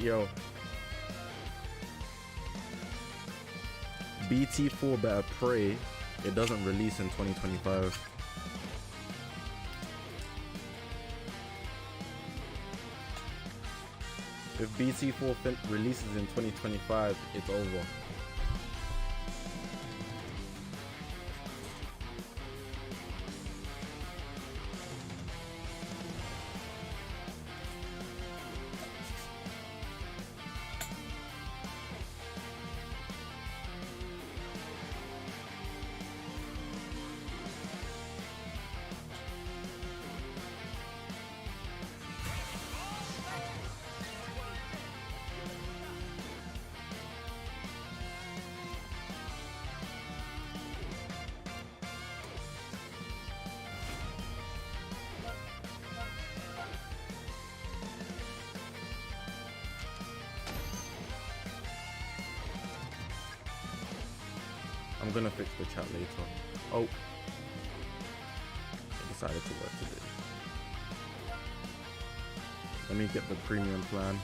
Yo. BT4 better pray it doesn't release in 2025. If BT4 releases in 2025, it's over. I'm gonna fix the chat later. Oh, I decided to work today. Let me get the premium plan.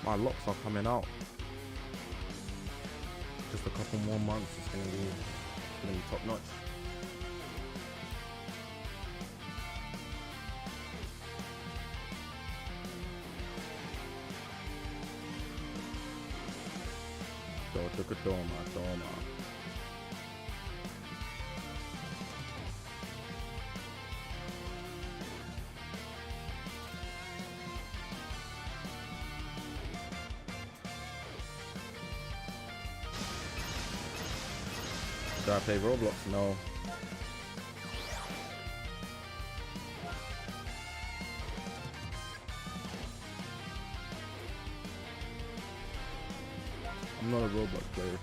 My locks are coming out. Just a couple more months, it's gonna be top notch. Doma. Do I play Roblox? No. I'm not a Roblox player.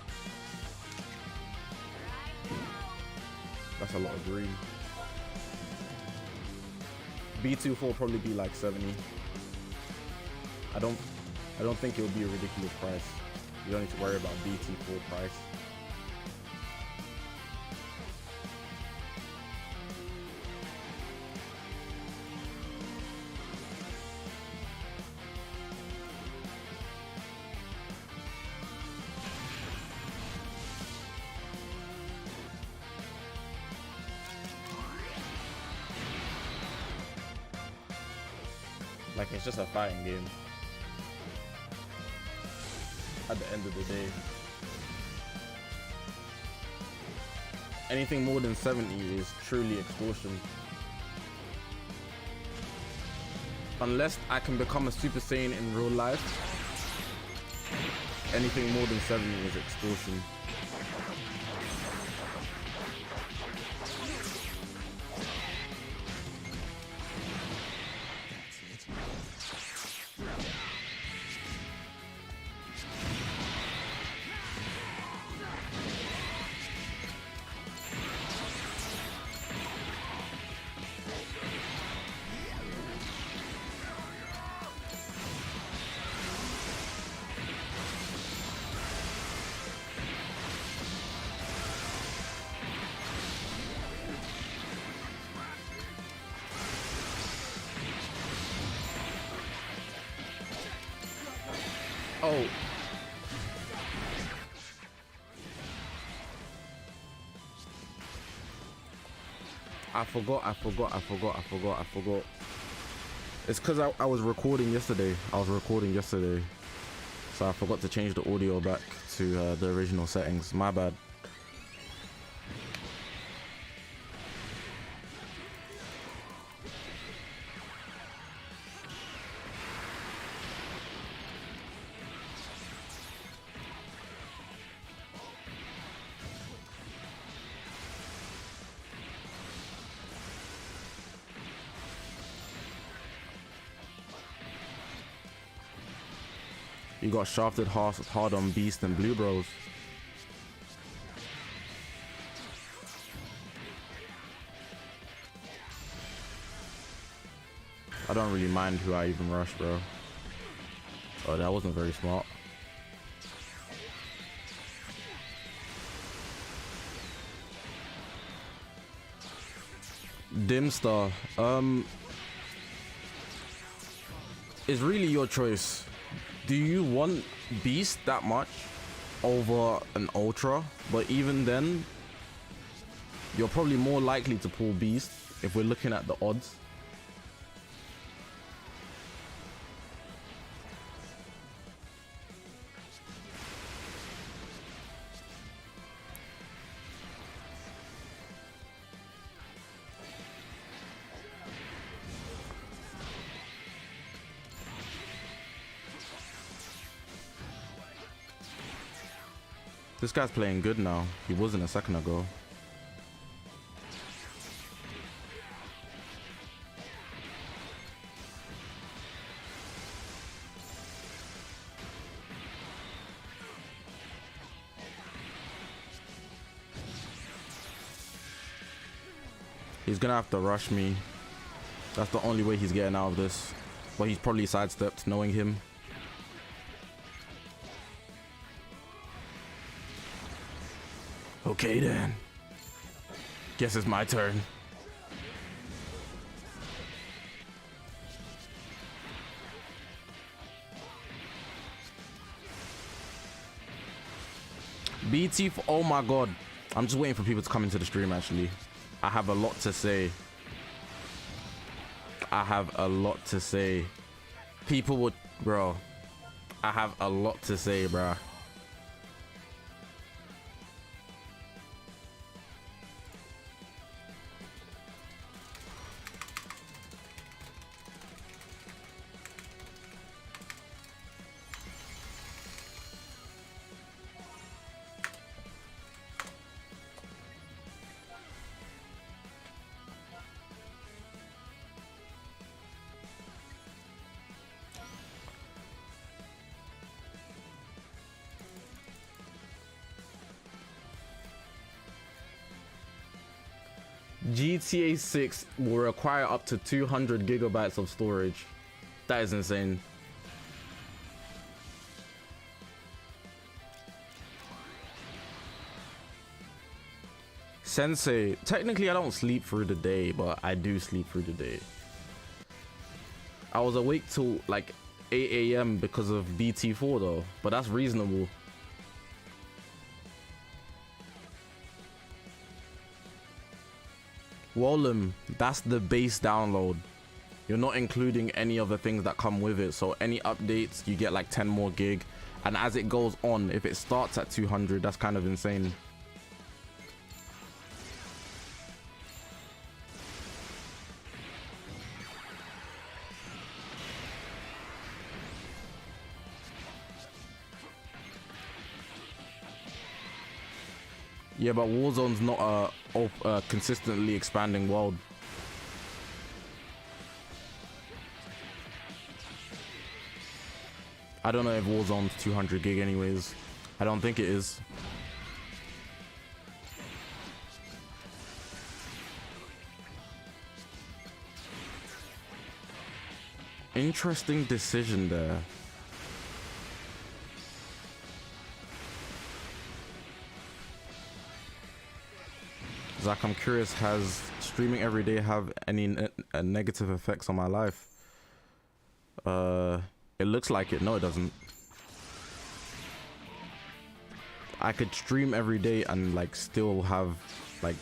That's a lot of green. B24 will probably be like 70. I don't think it'll be a ridiculous price. You don't need to worry about BT4 price. Like, it's just a fighting game at the end of the day. Anything more than 70 is truly extortion. Unless I can become a Super Saiyan in real life, anything more than 70 is extortion. Oh. I forgot. It's because I was recording yesterday. So I forgot to change the audio back to the original settings. My bad. You got shafted hard on Beast and Blue Bros. I don't really mind who I even rush, bro. Oh, that wasn't very smart. Dimstar. It's really your choice. Do you want Beast that much over an Ultra? But even then, you're probably more likely to pull Beast if we're looking at the odds. This guy's playing good now. He wasn't a second ago. He's gonna have to rush me. That's the only way he's getting out of this. But he's probably sidestepped, knowing him. Okay then. Guess it's my turn. BT for, oh my god. I'm just waiting for people to come into the stream actually. I have a lot to say. I have a lot to say. People would, bro. I have a lot to say, bro. GTA 6 will require up to 200 gigabytes of storage. That is insane. Sensei, technically I don't sleep through the day, but I do sleep through the day. I was awake till like 8 AM because of BT4 though, but that's reasonable. Wolem, that's the base download. You're not including any of the things that come with it. So any updates, you get like 10 more gig. And as it goes on, if it starts at 200, that's kind of insane. Yeah, but Warzone's not a consistently expanding world. I don't know if Warzone's 200 gig anyways. I don't think it is. Interesting decision there. Zach, I'm curious, has streaming every day have any negative effects on my life? It looks like it. No, it doesn't. I could stream every day and like still have like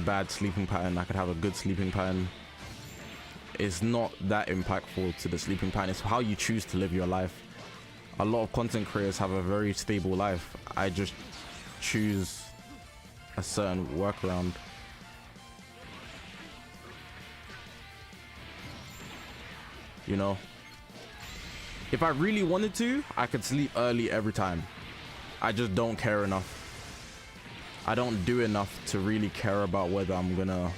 bad sleeping pattern. I could have a good sleeping pattern. It's not that impactful to the sleeping pattern. It's how you choose to live your life. A lot of content creators have a very stable life. I just choose a certain workaround. You know, if I really wanted to, I could sleep early every time. I just don't care enough. I don't do enough to really care about whether I'm gonna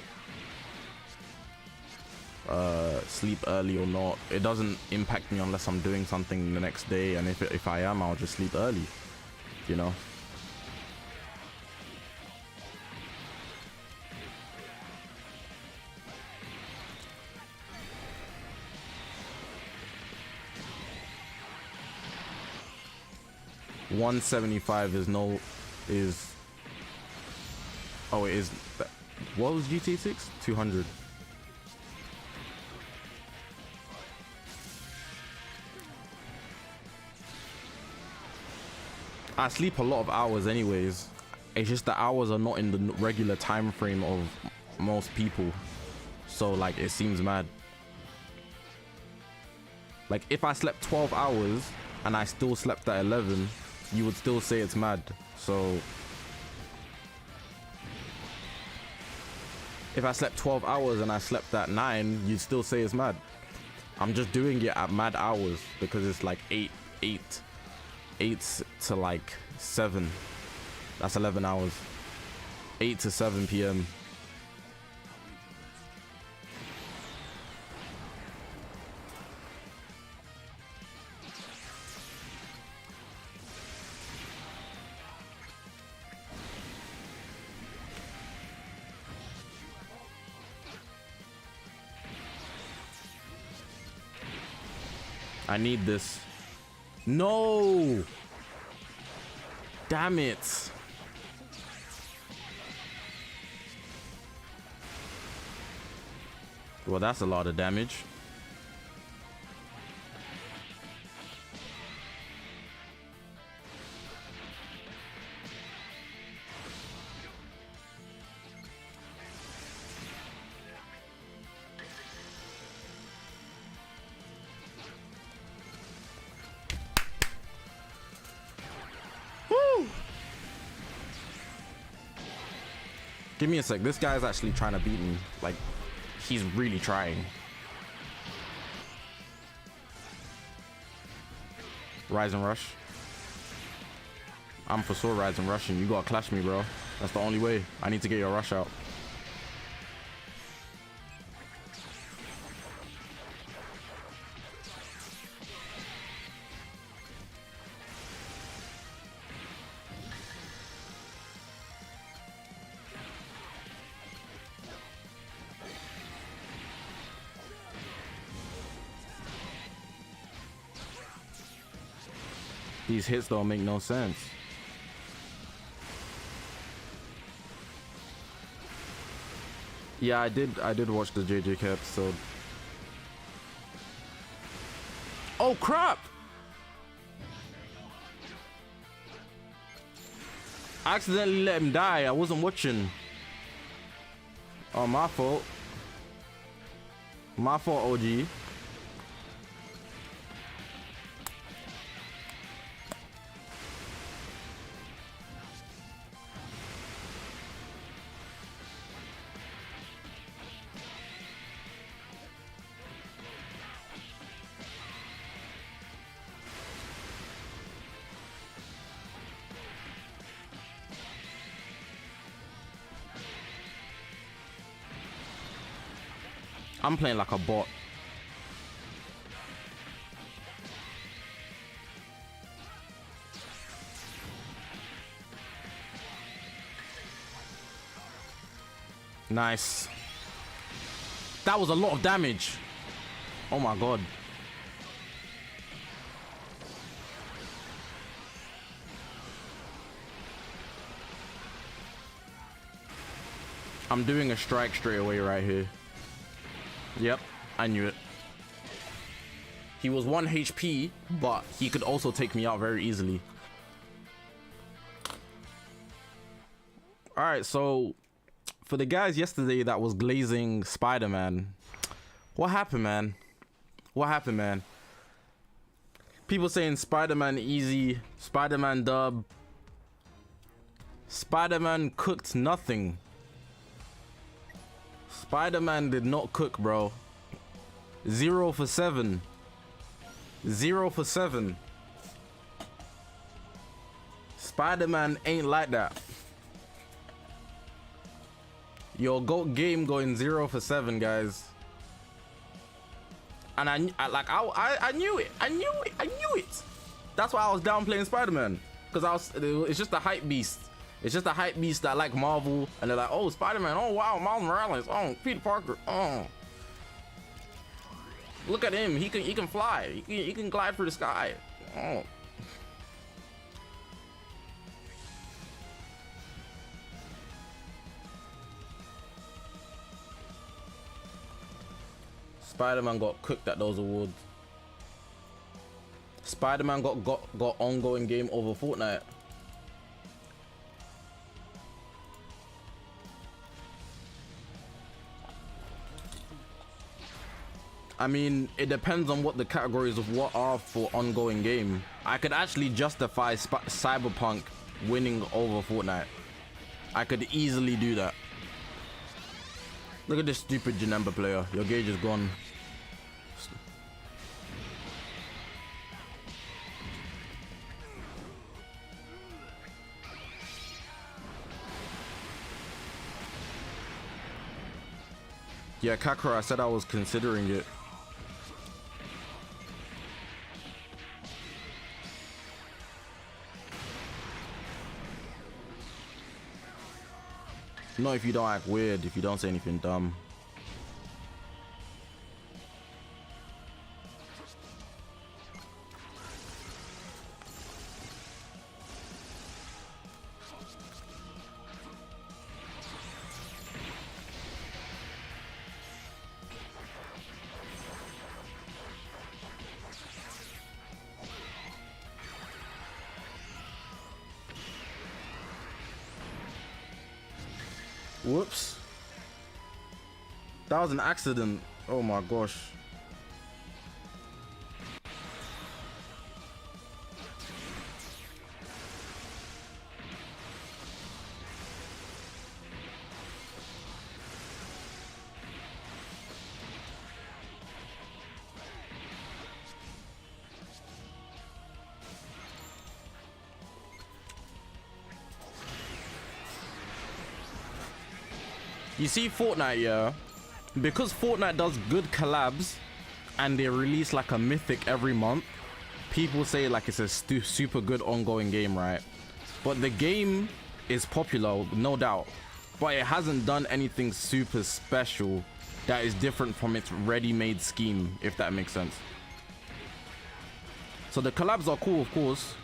sleep early or not. It doesn't impact me unless I'm doing something the next day, and if I am, I'll just sleep early, you know. $175 is oh, it is. What was GTA 6? 200. I sleep a lot of hours anyways. It's just the hours are not in the regular time frame of most people. So like it seems mad. Like if I slept 12 hours and I still slept at 11, you would still say it's mad. So if I slept 12 hours and I slept at 9, you'd still say it's mad. I'm just doing it at mad hours because it's like 8 to like 7. That's 11 hours. 8 to 7 p.m. I need this. No! Damn it. Well, that's a lot of damage. Give me a sec. This guy's actually trying to beat me. Like, he's really trying. Rise and rush. I'm for sure rise and rushing. You gotta clash me, bro. That's the only way. I need to get your rush out. These hits don't make no sense. Yeah, I did watch the JJK episode. Oh crap! I accidentally let him die. I wasn't watching. Oh, my fault. My fault, OG. I'm playing like a bot. Nice. That was a lot of damage. Oh my god. I'm doing a strike straight away right here. Yep, I knew it. He was 1 HP, but he could also take me out very easily. Alright, so for the guys yesterday that was glazing Spider-Man, what happened, man? What happened, man? People saying Spider-Man easy, Spider-Man dub. Spider-Man cooked nothing. Spider-Man did not cook, bro. 0 for 7. 0 for 7. Spider-Man ain't like that. Your GOAT game going 0 for 7, guys. And I knew it. I knew it. That's why I was down playing Spider-Man. Because it's just a hype beast. It's just a hype beast that like Marvel, and they're like, oh, Spider-Man, oh wow, Miles Morales, oh, Peter Parker, oh. Look at him, he can fly, he can glide through the sky. Oh. Spider-Man got cooked at those awards. Spider-Man got ongoing game over Fortnite. I mean, it depends on what the categories of what are for ongoing game. I could actually justify Cyberpunk winning over Fortnite. I could easily do that. Look at this stupid Janemba player. Your gauge is gone. Yeah, Kakura, I said I was considering it. Not if you don't act weird, if you don't say anything dumb. Whoops. That was an accident. Oh my gosh. You see Fortnite, yeah, because Fortnite does good collabs and they release like a mythic every month, people say like it's a super good ongoing game, right? But the game is popular, no doubt, but it hasn't done anything super special that is different from its ready-made scheme, if that makes sense. So the collabs are cool, of course.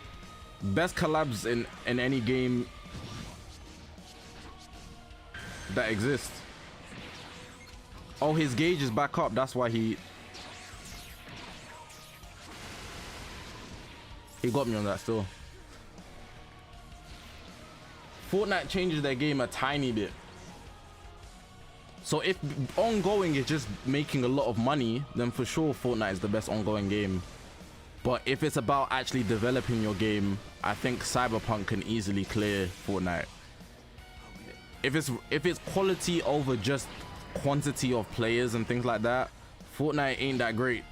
Best collabs in any game that exists. Oh, his gauge is back up. That's why he got me on that still. Fortnite changes their game a tiny bit. So if ongoing is just making a lot of money, then for sure Fortnite is the best ongoing game. But if it's about actually developing your game, I think Cyberpunk can easily clear Fortnite. If it's quality over just quantity of players and things like that, Fortnite ain't that great.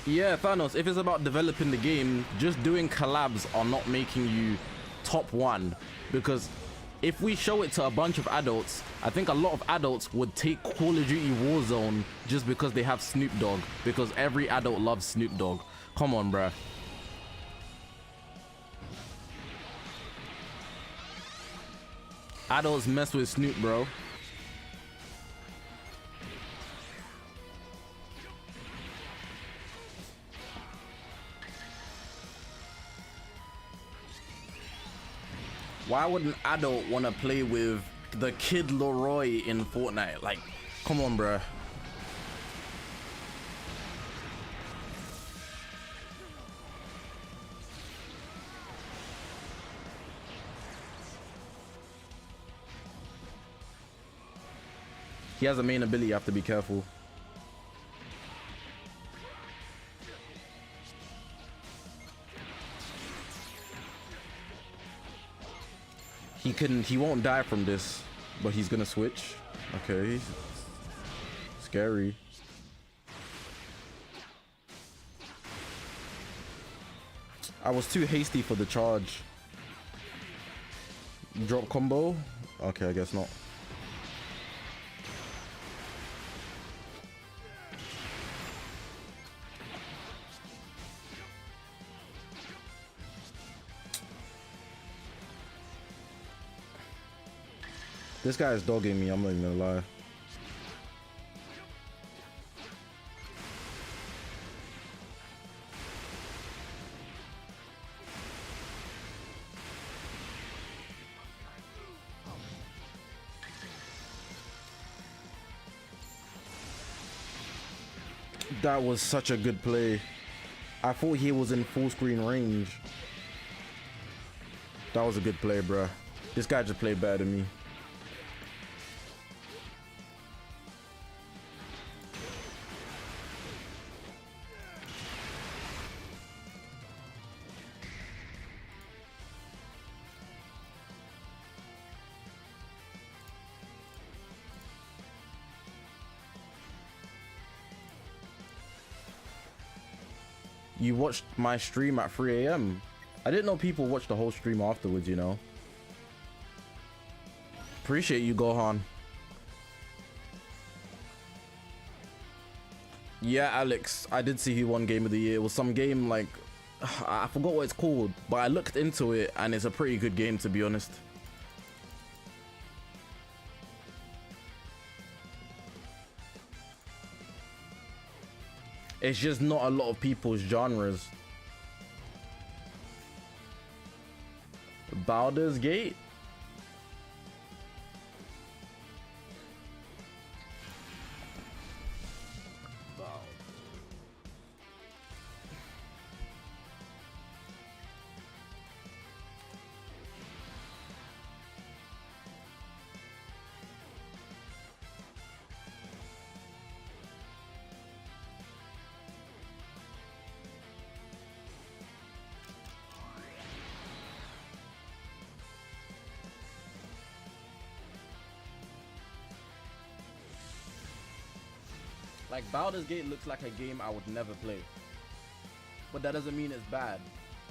Yeah, Thanos, if it's about developing the game, just doing collabs are not making you top one, because if we show it to a bunch of adults, I think a lot of adults would take Call of Duty Warzone just because they have Snoop Dogg, because every adult loves Snoop Dogg. Come on, bruh. Adults mess with Snoop, bro. Why would an adult want to play with the Kid Leroy in Fortnite? Like, come on, bruh. He has a main ability, you have to be careful. He won't die from this, but he's gonna switch. Okay. Scary. I was too hasty for the charge. Drop combo? Okay, I guess not. This guy is dogging me, I'm not even gonna lie. That was such a good play. I thought he was in full screen range. That was a good play, bro. This guy just played better than me. You watched my stream at 3 AM? I didn't know people watched the whole stream afterwards, you know. Appreciate you, Gohan. Yeah, Alex, I did see he won Game of the Year. It was some game like, I forgot what it's called, but I looked into it and it's a pretty good game, to be honest. It's just not a lot of people's genres. Baldur's Gate? Like, Baldur's Gate looks like a game I would never play. But that doesn't mean it's bad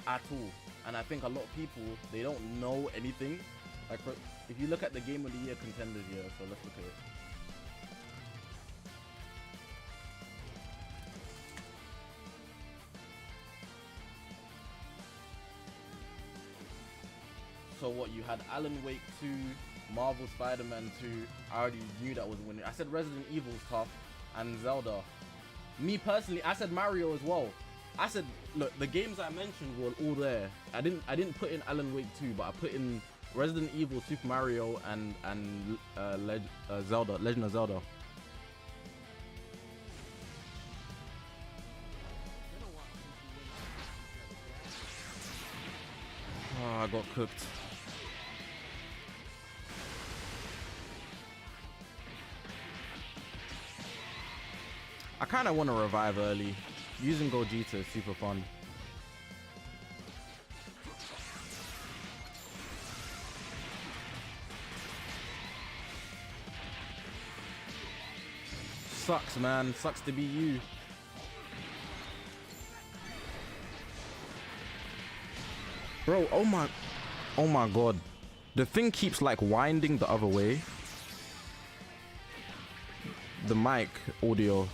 at all. And I think a lot of people, they don't know anything. Like, if you look at the Game of the Year contenders here, so let's look at it. So what, you had Alan Wake 2, Marvel Spider-Man 2. I already knew that was winning. I said Resident Evil's tough. And Zelda. Me personally, I said Mario as well. I said, look, the games I mentioned were all there. I didn't put in Alan Wake 2, but I put in Resident Evil, Super Mario, and Zelda, Legend of Zelda. Oh, I got cooked. I kind of want to revive early. Using Gogeta is super fun. Sucks, man. Sucks to be you. Bro, oh my god. The thing keeps like winding the other way. The mic audio.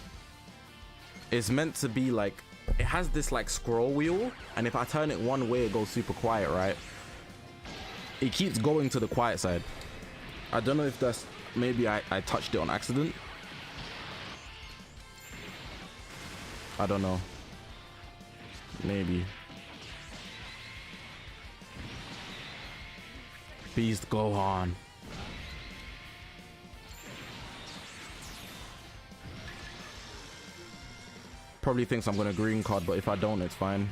It's meant to be like, it has this like scroll wheel, and if I turn it one way it goes super quiet, right? It keeps going to the quiet side. I don't know if that's, maybe I touched it on accident. I don't know. Maybe. Beast Gohan. Probably thinks I'm gonna green card, but if I don't, it's fine.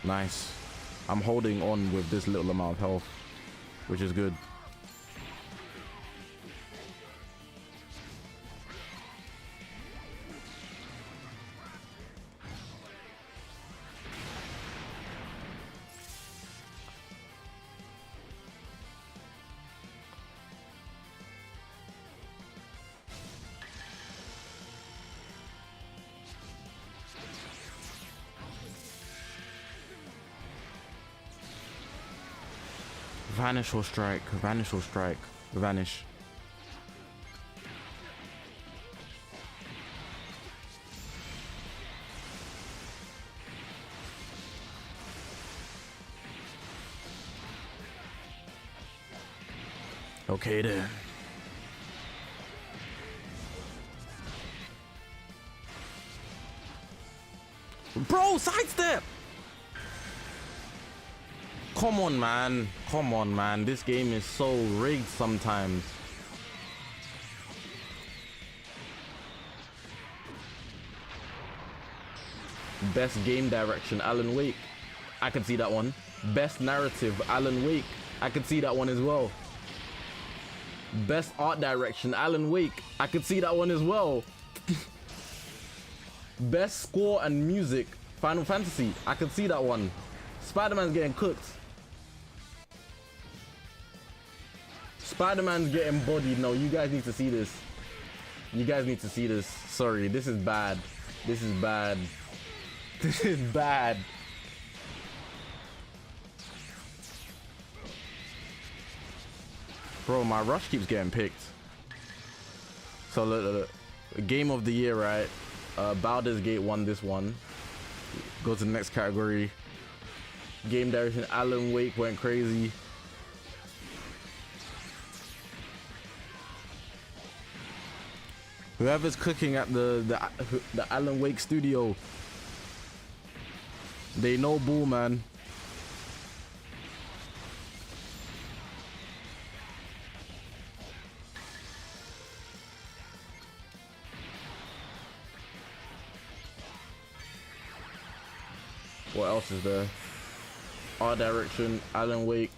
Nice. I'm holding on with this little amount of health, which is good. Vanish or strike, vanish or strike, vanish. Okay then. Bro, sidestep! Come on, man. Come on, man. This game is so rigged sometimes. Best game direction, Alan Wake. I can see that one. Best narrative, Alan Wake. I could see that one as well. Best art direction, Alan Wake. I could see that one as well. Best score and music, Final Fantasy. I could see that one. Spider-Man's getting cooked. Spider-Man's getting bodied. No, you guys need to see this. You guys need to see this. Sorry, this is bad. This is bad. This is bad. Bro, my rush keeps getting picked. So look. Game of the year, right? Baldur's Gate won this one. Go to the next category. Game direction, Alan Wake went crazy. Whoever's cooking at the Alan Wake studio, they know bull, man. What else is there? Art direction, Alan Wake.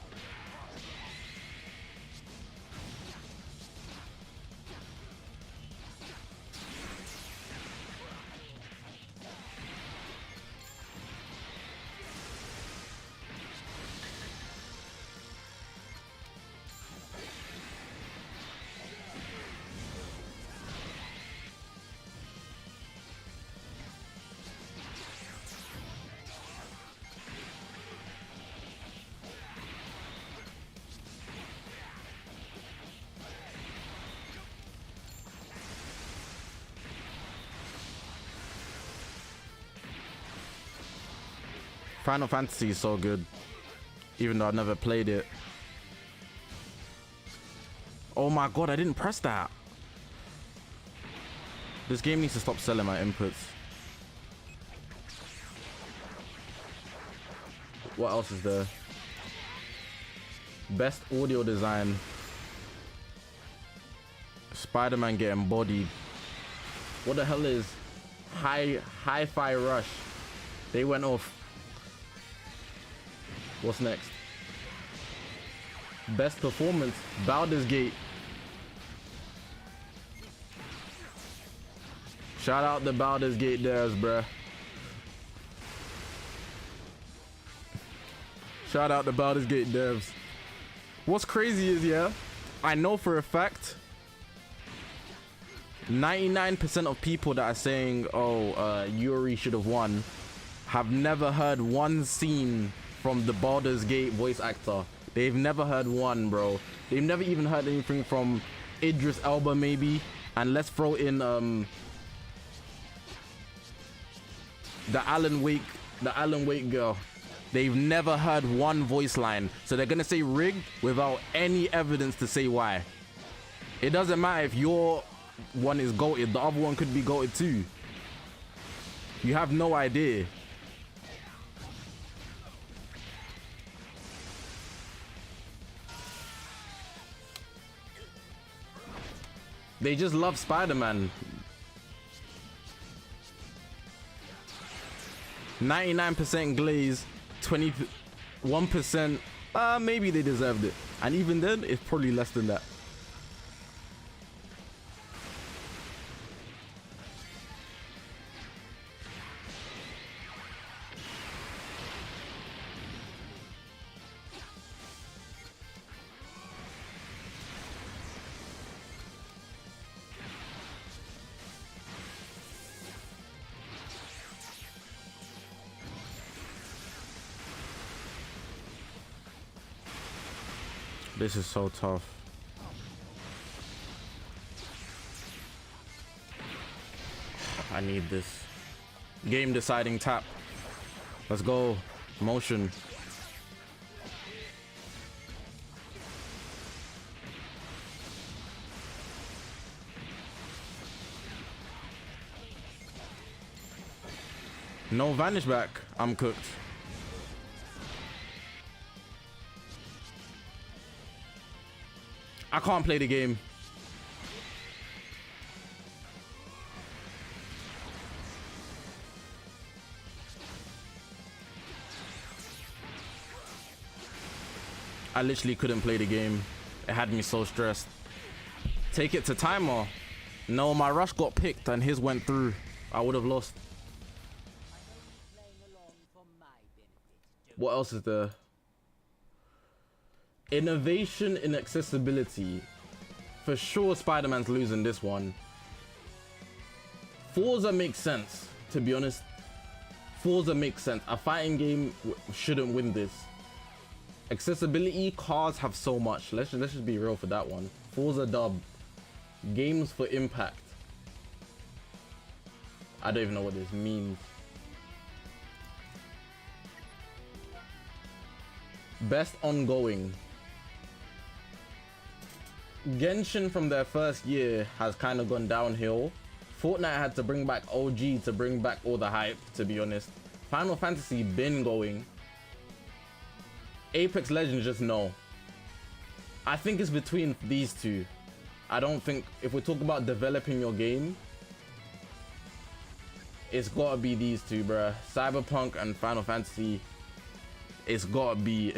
Final Fantasy is so good, even though I've never played it. Oh my god, I didn't press that. This game needs to stop selling my inputs. What else is there? Best audio design. Spider-Man getting bodied. What the hell is Hi-Fi Rush? They went off. What's next? Best performance, Baldur's Gate. Shout out the Baldur's Gate devs, bruh. Shout out the Baldur's Gate devs. What's crazy is, yeah, I know for a fact 99% of people that are saying, oh, Yuri should have won, have never heard one scene from the Baldur's Gate voice actor. They've never heard one, bro. They've never even heard anything from Idris Elba, maybe. And let's throw in the Alan Wake girl. They've never heard one voice line. So they're gonna say rigged without any evidence to say why. It doesn't matter if your one is goated, the other one could be goated too. You have no idea. They just love Spider-Man. 99% glaze, 21%, maybe they deserved it. And even then, it's probably less than that. This is so tough. I need this. Game deciding tap. Let's go. Motion. No vanish back. I'm cooked. I can't play the game. I literally couldn't play the game. It had me so stressed. Take it to timer. No, my rush got picked and his went through. I would have lost. What else is there? Innovation in accessibility. For sure, Spider-Man's losing this one. Forza makes sense, to be honest. Forza makes sense. A fighting game shouldn't win this. Accessibility, cars have so much. Let's just be real for that one. Forza dub. Games for impact. I don't even know what this means. Best ongoing. Genshin from their first year has kind of gone downhill. Fortnite had to bring back OG to bring back all the hype, to be honest. Final Fantasy been going. Apex Legends just no. I think it's between these two. I don't think, if we talk about developing your game, it's gotta be these two, bruh. Cyberpunk and Final Fantasy. It's gotta be.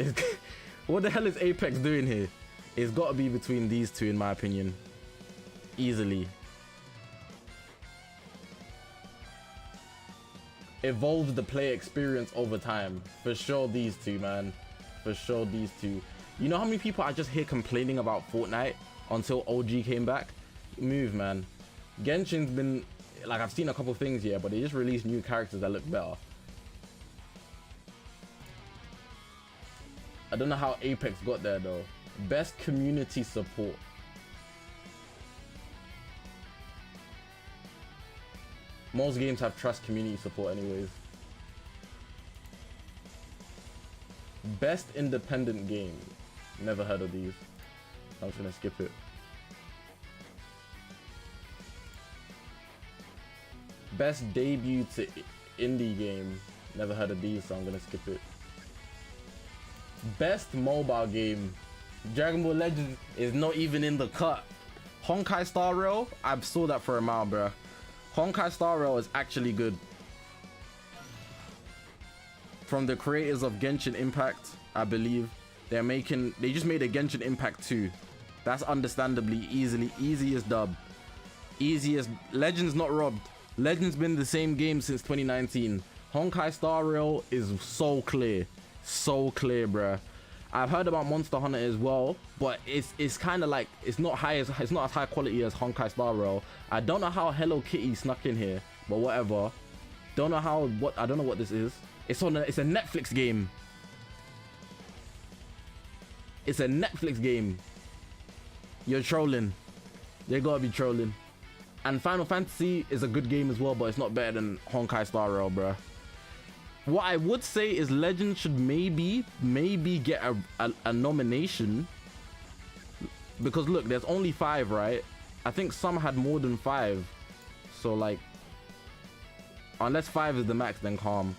What the hell is Apex doing here? It's gotta be between these two, in my opinion. Easily. Evolves the player experience over time. For sure these two, man. For sure these two. You know how many people I just hear complaining about Fortnite until OG came back? Move, man. Genshin's been, like, I've seen a couple things here, but they just released new characters that look better. I don't know how Apex got there though. Best community support. Most games have trust community support anyways. Best independent game. Never heard of these. I'm just gonna skip it. Best debut to indie game. Never heard of these, so I'm gonna skip it. Best mobile game. Dragon Ball Legends is not even in the cut. Honkai Star Rail, I saw that for a mile, bruh. Honkai Star Rail is actually good. From the creators of Genshin Impact, I believe. They just made a Genshin Impact 2. That's understandably easiest dub. Easiest. Legends not robbed. Legends been the same game since 2019. Honkai Star Rail is so clear. So clear, bruh. I've heard about Monster Hunter as well, but it's kind of like it's not as high quality as Honkai Star Rail. I don't know how Hello Kitty snuck in here, but whatever. I don't know what this is. It's a Netflix game. It's a Netflix game. You're trolling. You gotta be trolling. And Final Fantasy is a good game as well, but it's not better than Honkai Star Rail, bruh. What I would say is Legend should maybe get a nomination, because look, there's only 5, right? I think some had more than 5, so like, unless 5 is the max, then calm.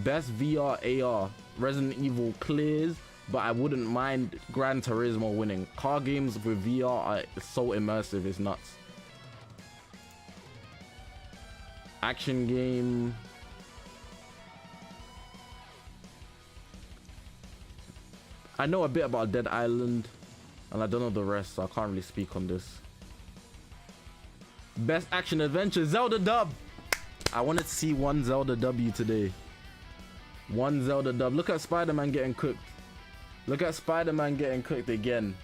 Best VR AR. Resident Evil clears, but I wouldn't mind Gran Turismo winning. Car games with VR are so immersive, it's nuts. Action game. I know a bit about Dead Island, and I don't know the rest, so I can't really speak on this. Best action adventure, Zelda dub. I wanted to see one Zelda W today. One Zelda dub. Look at Spider-Man getting cooked. Look at Spider-Man getting cooked again.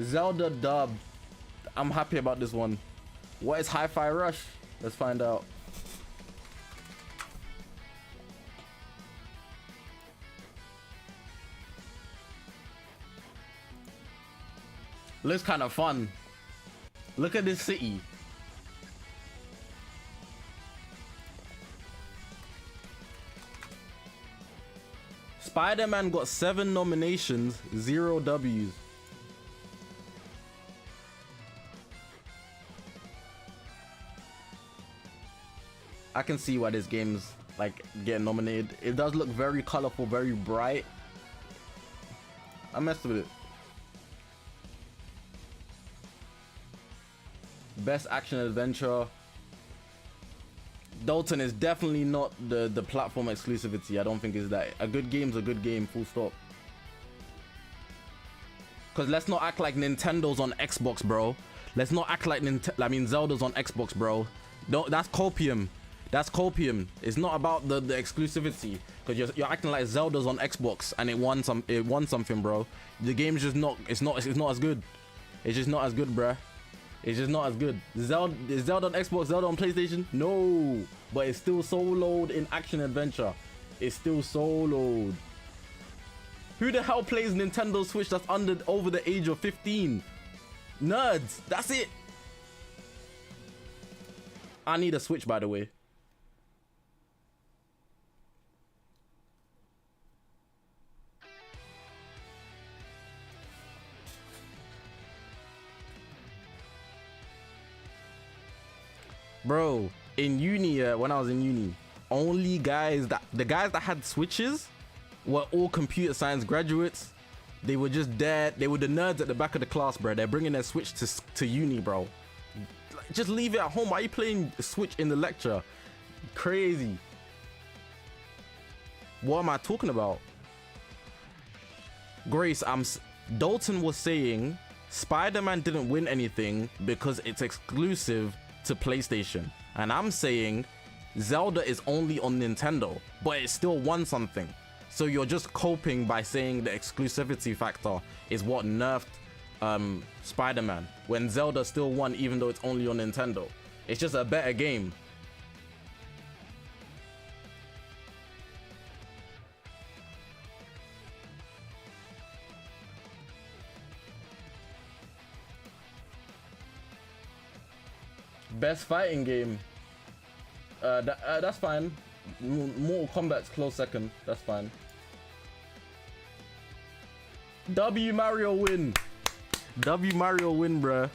Zelda dub. I'm happy about this one. What is Hi-Fi Rush? Let's find out. Looks kind of fun. Look at this city. Spider-Man got 7 nominations, 0 W's. I can see why this game's like getting nominated. It does look very colorful, very bright. I messed with it. Best action adventure. Dalton is definitely not the platform exclusivity. I don't think it's that. A good game's a good game, full stop. Because let's not act like Nintendo's on Xbox, bro. Let's not act like Zelda's on Xbox, bro. No, that's copium. That's copium. It's not about the exclusivity. Because you're acting like Zelda's on Xbox and it won something, bro. The game's just not. It's not as good. It's just not as good, bruh. It's just not as good. Is Zelda on Xbox? Zelda on PlayStation? No, but it's still soloed in action adventure. It's still soloed. Who the hell plays Nintendo Switch that's over the age of 15? Nerds. That's it. I need a Switch, by the way. Bro, in uni, when I was in uni, the guys that had Switches were all computer science graduates. They were just there. They were the nerds at the back of the class, bro. They're bringing their Switch to uni, bro. Just leave it at home. Why are you playing Switch in the lecture? Crazy. What am I talking about? Grace, Dalton was saying Spider-Man didn't win anything because it's exclusive to PlayStation. And I'm saying Zelda is only on Nintendo, but it still won something. So you're just coping by saying the exclusivity factor is what nerfed Spider-Man, when Zelda still won even though it's only on Nintendo. It's just a better game. Best fighting game. That's fine. Mortal Kombat's close second. That's fine. W Mario win. W Mario win, bruh.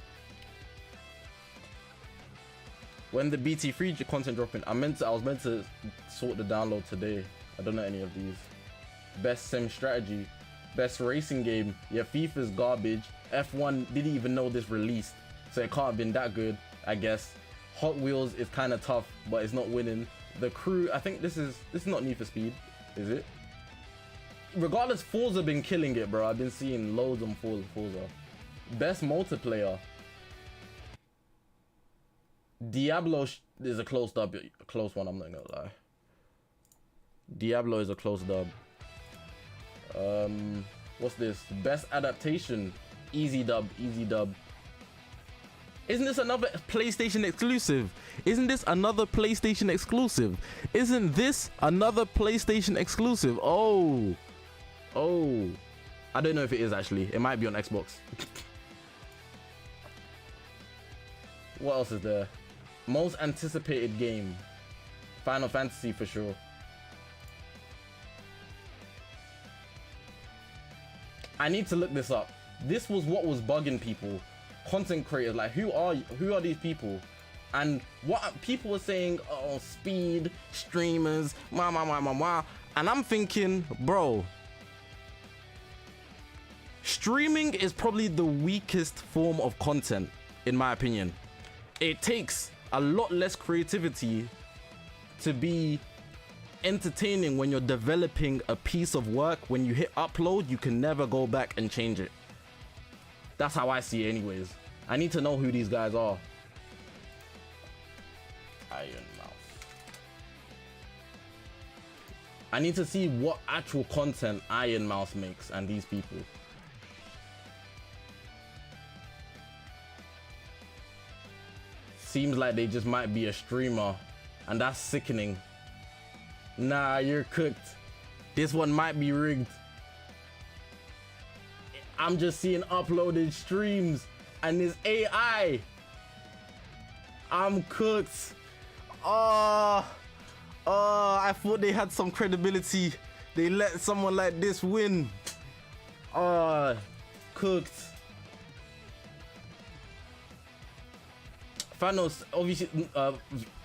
When the BT3 content dropping, I was meant to sort the download today. I don't know any of these. Best sim strategy. Best racing game. Yeah, FIFA's garbage. F1 didn't even know this released, so it can't have been that good, I guess. Hot Wheels is kind of tough, but it's not winning. The Crew, I think this is not Need for Speed, is it? Regardless, Forza been killing it, bro. I've been seeing loads on Forza. Best multiplayer. Diablo is a close dub, a close one, I'm not gonna lie. Diablo is a close dub. What's this? Best adaptation. Easy dub, easy dub. Isn't this another PlayStation exclusive? Isn't this another PlayStation exclusive? Isn't this another PlayStation exclusive? Oh. I don't know if it is actually. It might be on Xbox. What else is there? Most anticipated game. Final Fantasy for sure. I need to look this up. This was what was bugging people. Content creators, like who are these people? And what people were saying, oh, speed, streamers, and I'm thinking, bro, streaming is probably the weakest form of content, in my opinion. It takes a lot less creativity to be entertaining when you're developing a piece of work. When you hit upload, you can never go back and change it. That's how I see it anyways. I need to know who these guys are. Iron Mouse. I need to see what actual content Iron Mouse makes and these people. Seems like they just might be a streamer, and that's sickening. Nah, you're cooked. This one might be rigged. I'm just seeing uploaded streams and this AI. I'm cooked. I thought they had some credibility. They let someone like this win. Cooked. Thanos, obviously,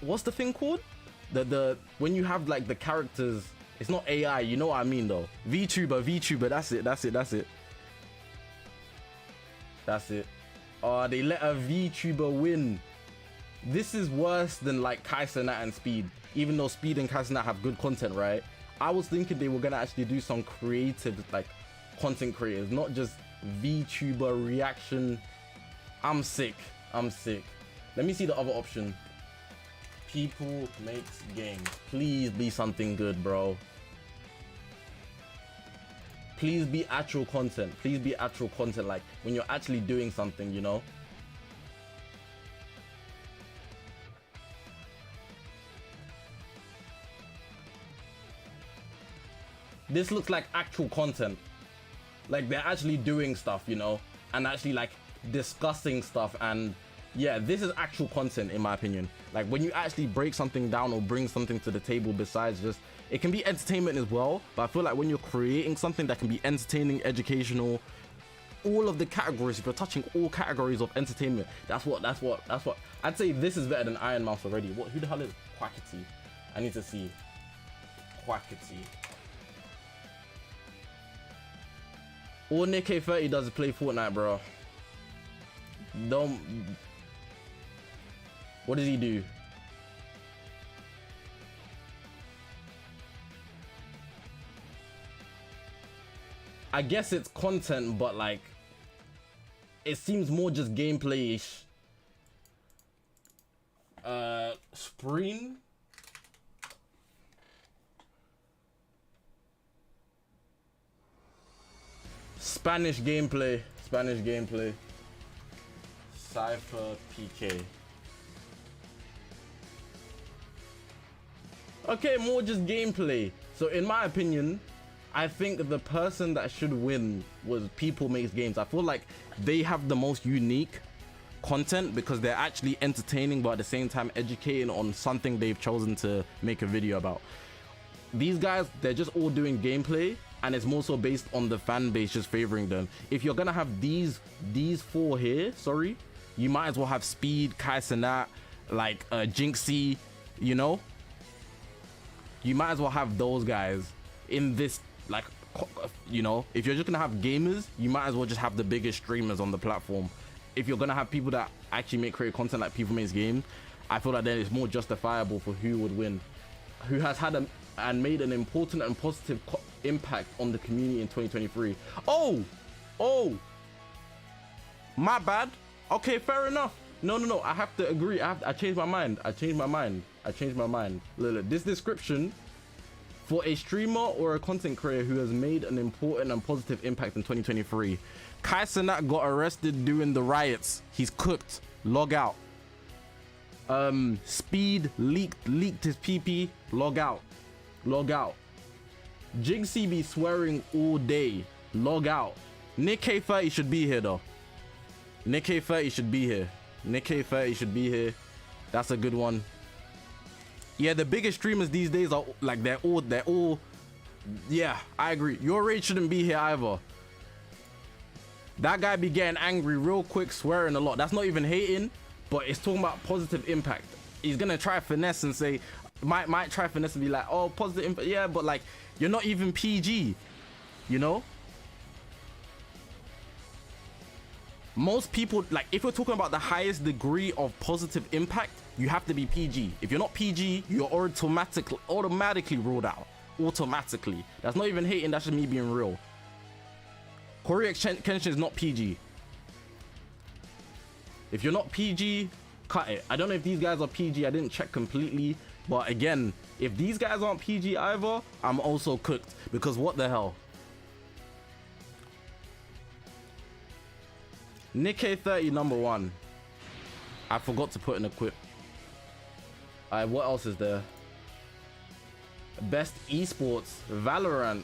what's the thing called? The when you have like the characters, it's not AI, you know what I mean though. VTuber, that's it. That's it. They let a VTuber win. This is worse than like Kaisenat and Speed. Even though Speed and Kaisenat have good content, right? I was thinking they were gonna actually do some creative like content creators, not just VTuber reaction. I'm sick. I'm sick. Let me see the other option. People makes games. Please be something good, bro. Please be actual content. Please be actual content, like when you're actually doing something, you know? This looks like actual content. Like they're actually doing stuff, you know? And actually like discussing stuff, and yeah, this is actual content in my opinion. Like when you actually break something down or bring something to the table besides just, it can be entertainment as well, but I feel like when you're creating something that can be entertaining, educational, all of the categories, if you're touching all categories of entertainment, that's what I'd say. This is better than Iron Mouse already. What, who the hell is Quackity? I need to see Quackity. All Nikkei 30 does is play Fortnite, bro. Don't. What does he do? I guess it's content, but like it seems more just gameplay-ish. Spreen? Spanish gameplay. Spanish gameplay. Cypher PK. Okay, more just gameplay. So in my opinion, I think the person that should win was People Makes Games. I feel like they have the most unique content because they're actually entertaining, but at the same time educating on something they've chosen to make a video about. These guys, they're just all doing gameplay, and it's more so based on the fan base just favoring them. If you're gonna have these four here, sorry, you might as well have Speed, Kai Cenat, like Jinxie, you know? You might as well have those guys in this, like, you know? If you're just gonna have gamers, you might as well just have the biggest streamers on the platform. If you're gonna have people that actually create content like People Makes Games, I feel like then it's more justifiable for who would win. Who has had and made an important and positive impact on the community in 2023. Oh, my bad. Okay, fair enough. No, I have to agree. I changed my mind. I changed my mind. Look, this description: for a streamer or a content creator who has made an important and positive impact in 2023. Kai Cenat got arrested during the riots. He's cooked. Log out. Speed leaked his PP. Log out. Jinxie be swearing all day. Log out. Nikkei 30 should be here though. Nikkei 30 should be here. That's a good one. Yeah, the biggest streamers these days are like they're all. Yeah, I agree. Your rage shouldn't be here either. That guy be getting angry real quick, swearing a lot. That's not even hating, but it's talking about positive impact. He's gonna try finesse and say, might try finesse and be like, oh, positive impact. Yeah, but like you're not even PG, you know? Most people, like, if we're talking about the highest degree of positive impact, you have to be PG. If you're not PG, you're automatically ruled out. Automatically. That's not even hating, that's just me being real. Koryu Kenshin is not PG. If you're not PG, cut it. I don't know if these guys are PG. I didn't check completely. But again, if these guys aren't PG either, I'm also cooked. Because what the hell? Nikkei 30 #1. I forgot to put in a quip. Alright, what else is there? Best esports, Valorant.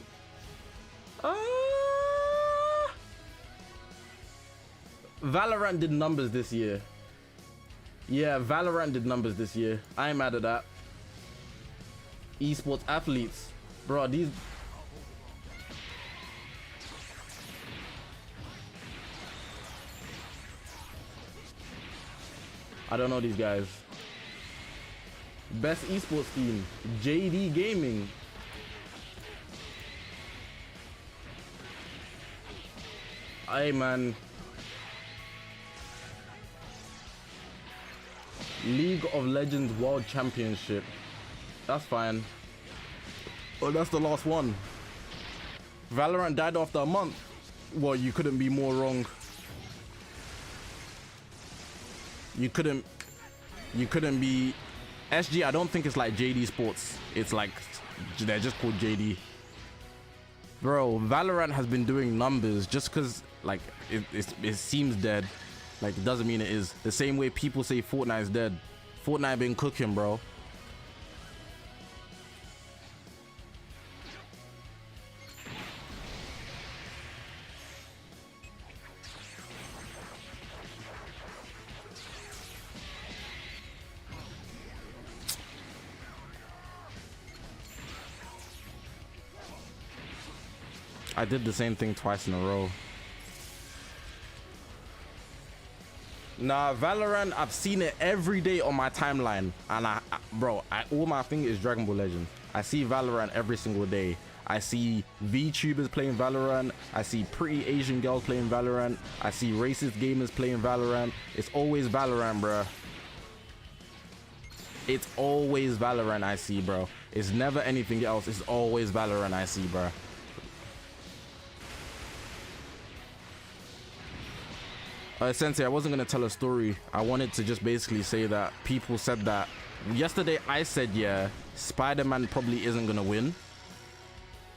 Valorant did numbers this year. Yeah, Valorant did numbers this year. I ain't mad at that. Esports athletes. Bro, these... I don't know these guys. Best esports team, JD Gaming. Hey man. League of Legends World Championship. That's fine. Oh, that's the last one. Valorant died after a month. Well, you couldn't be more wrong. You couldn't be SG. I don't think it's like JD Sports. It's like they're just called JD. Bro, Valorant has been doing numbers. Just because like it seems dead, like it doesn't mean it is. The same way people say Fortnite's dead. Fortnite been cooking, bro. I did the same thing twice in a row. Nah, Valorant, I've seen it every day on my timeline. And bro, all my thing is Dragon Ball Legends. I see Valorant every single day. I see VTubers playing Valorant. I see pretty Asian girls playing Valorant. I see racist gamers playing Valorant. It's always Valorant, bro. It's always Valorant I see, bro. It's never anything else. It's always Valorant I see, bro. Sensei, I wasn't going to tell a story. I wanted to just basically say that people said that yesterday. I said, yeah, Spider-Man probably isn't going to win.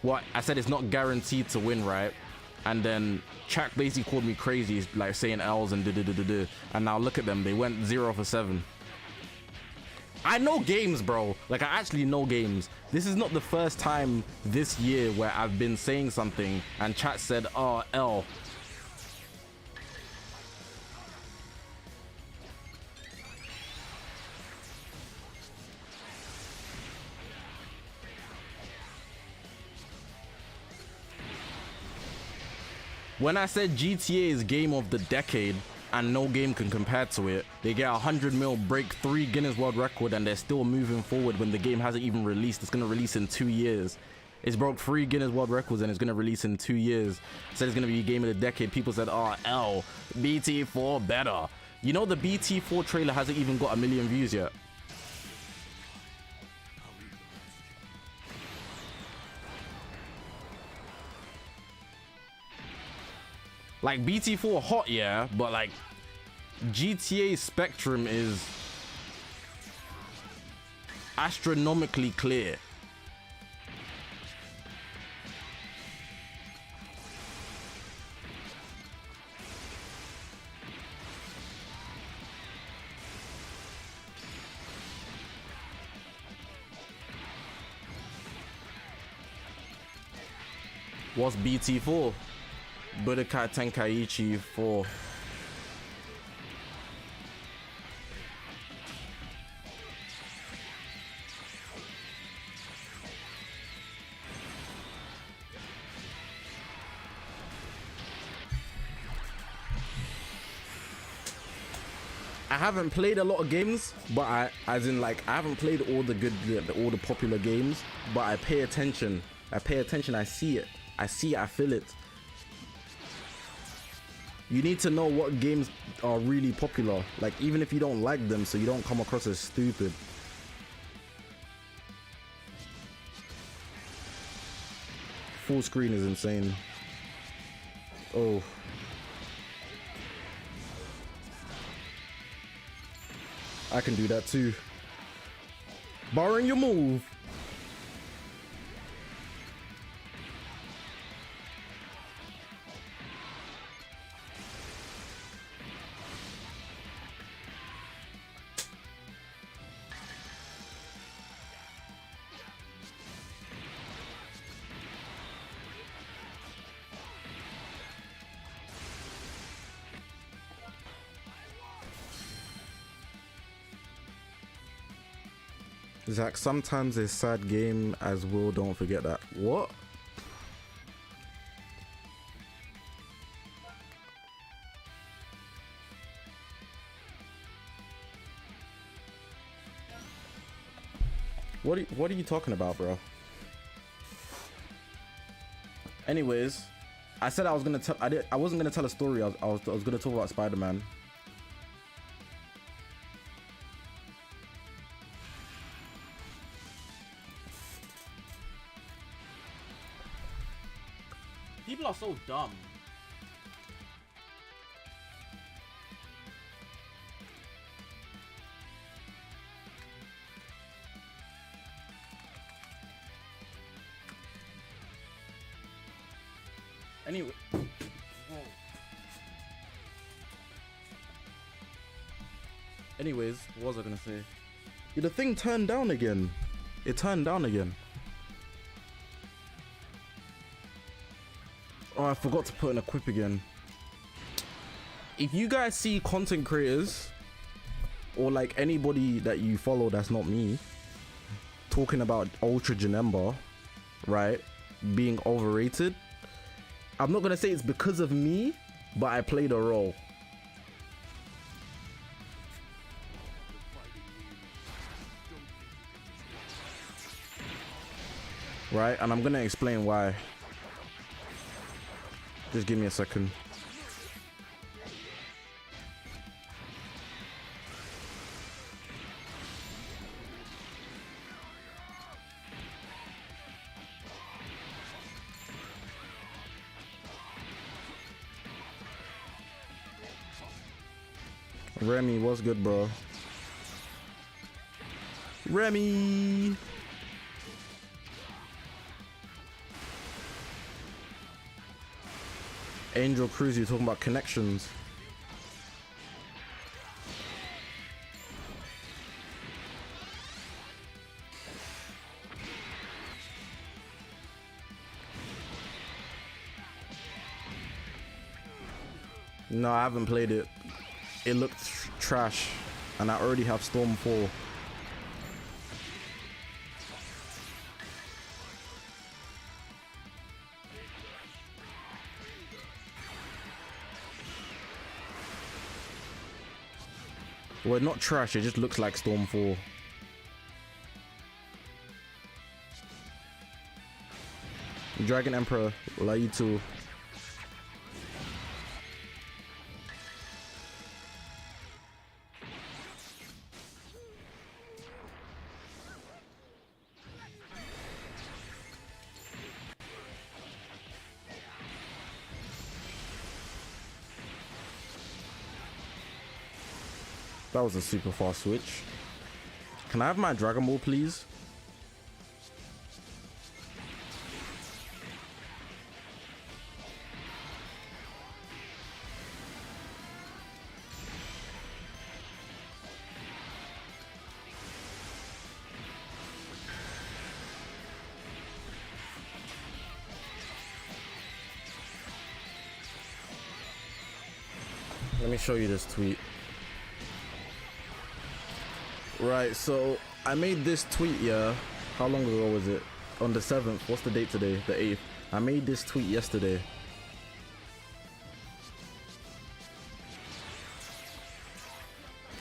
What I said, it's not guaranteed to win, right? And then Chak basically called me crazy, like saying L's and da-da-da-da-da. And now look at them. They went 0 for 7. I know games, bro. Like, I actually know games. This is not the first time this year where I've been saying something and chat said, oh, L. When I said GTA is game of the decade and no game can compare to it, they get 100 mil, break 3 Guinness World Record, and they're still moving forward when the game hasn't even released. It's gonna release in 2 years. It's broke 3 Guinness World Records and it's gonna release in 2 years. Said it's gonna be game of the decade. People said, oh, L, BT4 better. You know the BT4 trailer hasn't even got 1 million views yet. Like, BT4 hot, yeah, but like GTA Spectrum is astronomically clear. What's BT4? Budokai Tenkaichi 4. I haven't played a lot of games, but I haven't played all the popular games, but I pay attention. I see it. I feel it. You need to know what games are really popular, like even if you don't like them, so you don't come across as stupid. Full screen is insane. Oh. I can do that too. Barring your move. Zach, sometimes a sad game as well, don't forget that. What? What are you talking about, bro? Anyways, I said I was gonna tell. I wasn't gonna tell a story. I was gonna talk about Spider-Man. People are so dumb. Anyway. Anyways, what was I gonna say? Yeah, the thing turned down again. It turned down again. Oh, I forgot to put in a quip again. If you guys see content creators or like anybody that you follow that's not me talking about Ultra Janemba, right, being overrated, I'm not gonna say it's because of me, but I played a role. Right, and I'm gonna explain why. Just give me a second. Remy, what's good, bro? Remy! Angel Cruise, you talking about connections? No, I haven't played it. It looked trash, and I already have Storm 4. Well, not trash, it just looks like Storm 4. Dragon Emperor, love you too. That was a super fast switch. Can I have my Dragon Ball, please? Let me show you this tweet. Right, so I made this tweet, yeah. How long ago was it? On the 7th. What's the date today? The 8th. I made this tweet yesterday.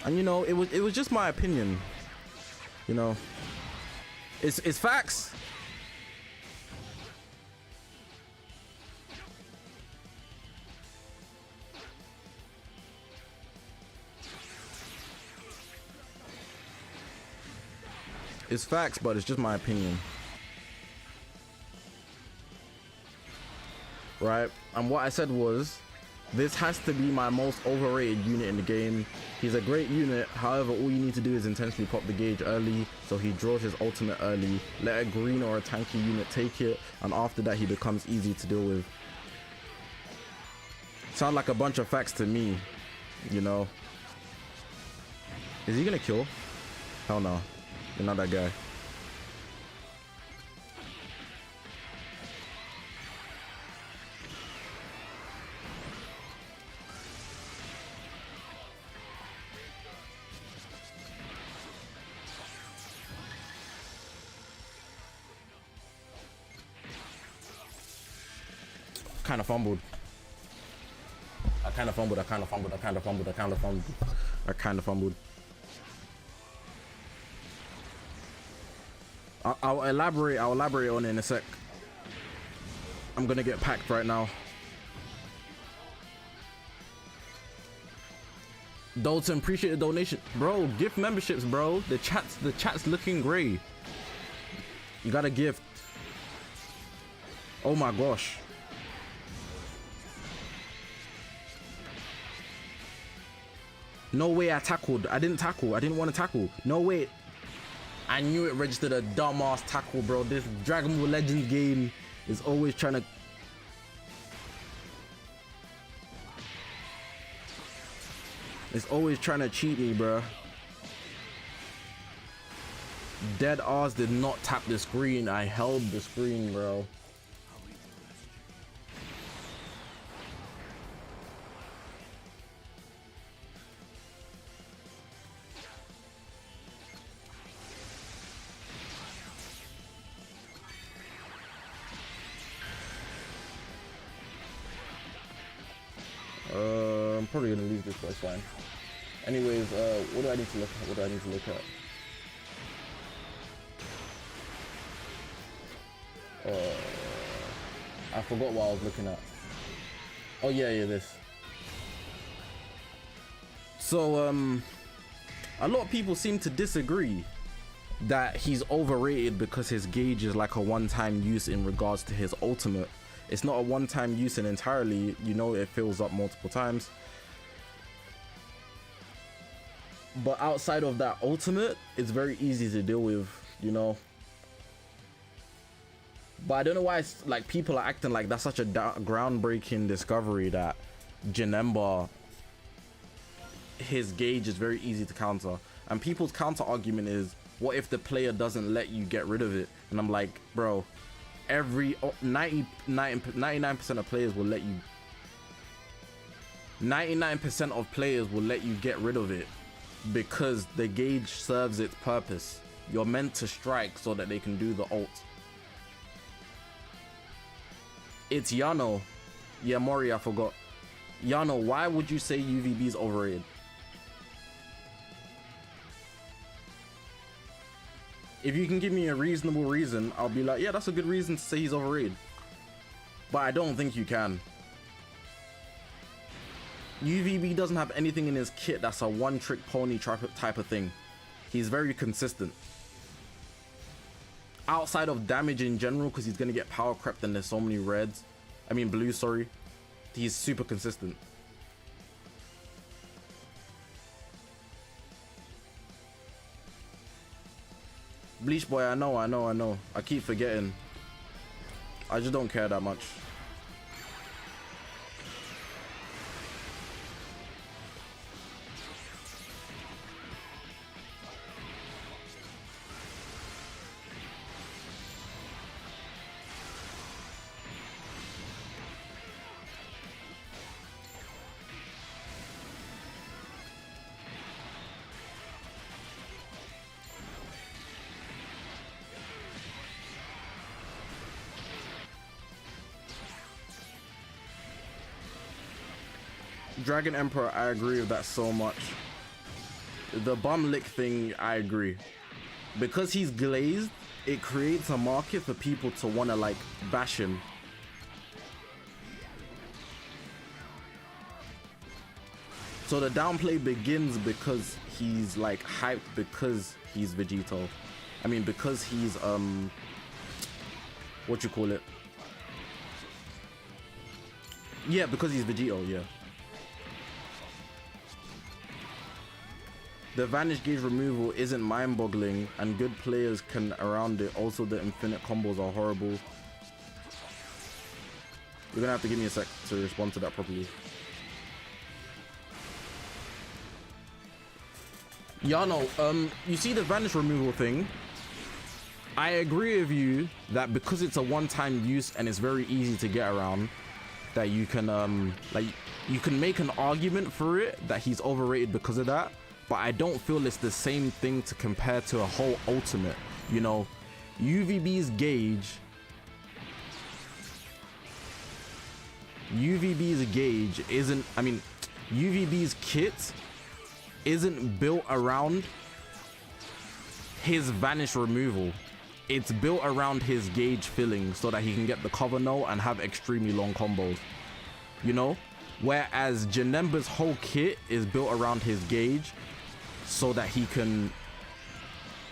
And you know, it was just my opinion. You know. It's facts. It's facts, but it's just my opinion. Right? And what I said was, this has to be my most overrated unit in the game. He's a great unit, however, all you need to do is intentionally pop the gauge early, so he draws his ultimate early, let a green or a tanky unit take it, and after that he becomes easy to deal with. Sound like a bunch of facts to me, you know. Is he gonna kill? Hell no. You're not that guy. Kind of fumbled. I kind of fumbled. I'll elaborate on it in a sec. I'm gonna get packed right now. Dalton, appreciate the donation. Bro, gift memberships, bro. The chat's looking great. You got a gift. Oh my gosh. No way I tackled. I didn't tackle. I didn't want to tackle. No way. I knew it registered a dumbass tackle, bro. This Dragon Ball Legends game is always trying to... It's always trying to cheat me, bro. Dead R's did not tap the screen. I held the screen, bro. I'm probably gonna leave this, but it's fine. Anyways, what do I need to look at? What do I need to look at? I forgot what I was looking at. Oh yeah, this. So a lot of people seem to disagree that he's overrated because his gauge is like a one-time use in regards to his ultimate. It's not a one-time use and entirely, you know, it fills up multiple times. But outside of that ultimate, it's very easy to deal with, you know. But I don't know why it's like people are acting like that's such a groundbreaking discovery that Janemba, his gauge is very easy to counter. And people's counter argument is, what if the player doesn't let you get rid of it? And I'm like, bro, every 99% of players will let you. 99% of players will let you get rid of it because the gauge serves its purpose. You're meant to strike so that they can do the ult. It's Yano. Yeah, Mori, I forgot. Yano, why would you say UVB is overrated? If you can give me a reasonable reason, I'll be like, yeah, that's a good reason to say he's overrated. But I don't think you can. UVB doesn't have anything in his kit that's a one-trick pony type of thing. He's very consistent. Outside of damage in general, because he's going to get power crept and there's so many blues, sorry. He's super consistent. Bleach boy, I know. I keep forgetting. I just don't care that much. Dragon Emperor, I agree with that so much. The bum lick thing, I agree. Because he's glazed, it creates a market for people to want to like bash him. So the downplay begins because he's like hyped because he's Vegito. I mean, because he's what you call it? Yeah, because he's Vegito, yeah. The vanish gauge removal isn't mind-boggling and good players can around it. Also, the infinite combos are horrible. You're gonna have to give me a sec to respond to that properly. Yano, you see the vanish removal thing? I agree with you that because it's a one-time use and it's very easy to get around, that you can you can make an argument for it that he's overrated because of that. But I don't feel it's the same thing to compare to a whole ultimate. You know, UVB's gauge isn't, I mean, UVB's kit isn't built around his vanish removal. It's built around his gauge filling so that he can get the cover null and have extremely long combos, you know? Whereas Janemba's whole kit is built around his gauge so that he can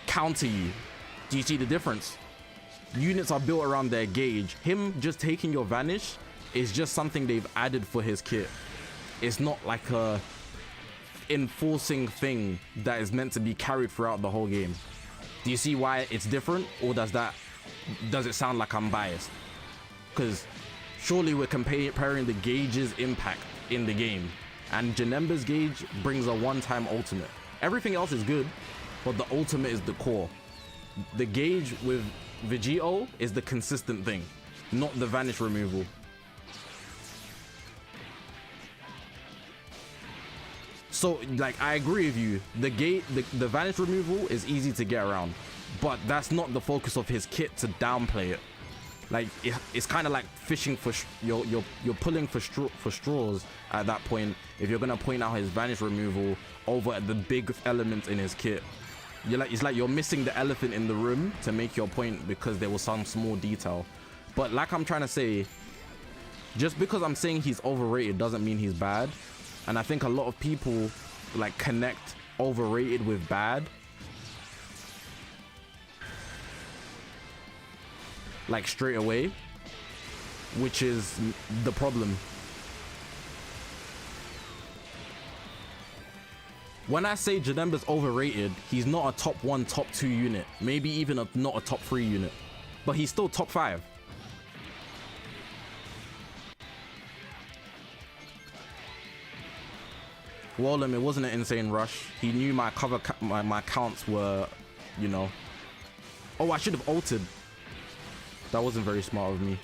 counter you. Do you see the difference? Units are built around their gauge. Him just taking your vanish is just something they've added for his kit. It's not like a enforcing thing that is meant to be carried throughout the whole game. Do you see why it's different, or does it sound like I'm biased? Because surely we're comparing the gauge's impact in the game And Janemba's gauge brings a one-time ultimate. Everything else is good, but the ultimate is the core. The gauge with Vegito is the consistent thing, not the vanish removal. So, like, I agree with you. The vanish removal is easy to get around, but that's not the focus of his kit to downplay it. Like, it's kind of like fishing for you're pulling for straws at that point if you're gonna point out his vanish removal over the big elements in his kit. It's like you're missing the elephant in the room to make your point because there was some small detail. But like I'm trying to say, just because I'm saying he's overrated doesn't mean he's bad. And I think a lot of people like connect overrated with bad. Like straight away, which is the problem. When I say Janemba's overrated, he's not a top 1, top 2 unit, maybe even not a top 3 unit, but he's still top 5. Well, it wasn't an insane rush. He knew my my counts were, you know. Oh, I should have ulted. That wasn't very smart of me.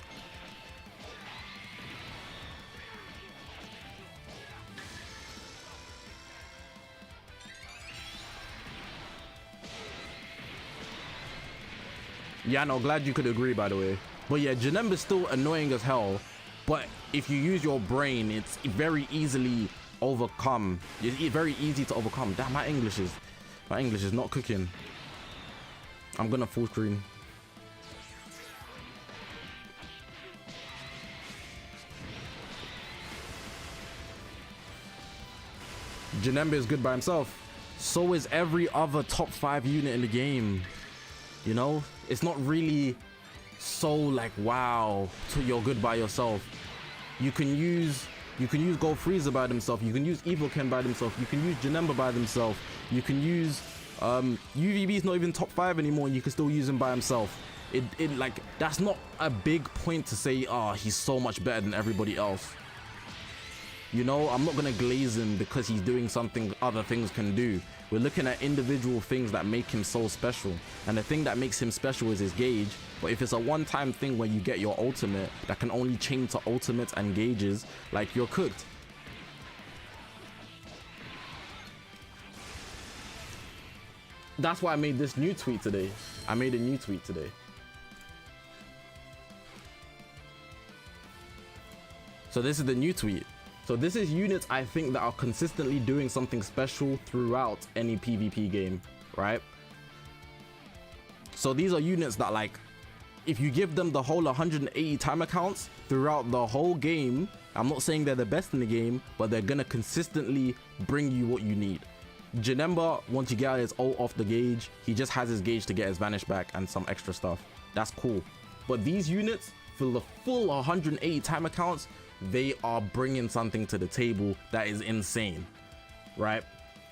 Yeah, no, glad you could agree, by the way. But yeah, Janemba's still annoying as hell. But if you use your brain, it's very easily overcome. It's very easy to overcome. Damn, my English is not cooking. I'm gonna full screen. Janemba is good by himself. So is every other top 5 unit in the game. You know, it's not really so like wow, you're good by yourself. You can use Gold Freezer by themselves. You can use Evoken by themselves. You can use Janemba by themselves. You can use UVB is not even top 5 anymore, and you can still use him by himself. It like that's not a big point to say, oh, he's so much better than everybody else. You know, I'm not gonna glaze him because he's doing something other things can do. We're looking at individual things that make him so special, and the thing that makes him special is his gauge. But if it's a one-time thing where you get your ultimate that can only chain to ultimates and gauges, like, you're cooked. That's why I made this new tweet today. I made a new tweet today. So this is the new tweet. So this is units I think that are consistently doing something special throughout any PvP game, right? So these are units that, like, if you give them the whole 180 timer counts throughout the whole game, I'm not saying they're the best in the game, but they're gonna consistently bring you what you need. Janemba, once you get his ult off the gauge, he just has his gauge to get his vanish back and some extra stuff. That's cool. But these units, for the full 180 timer counts, they are bringing something to the table that is insane, right?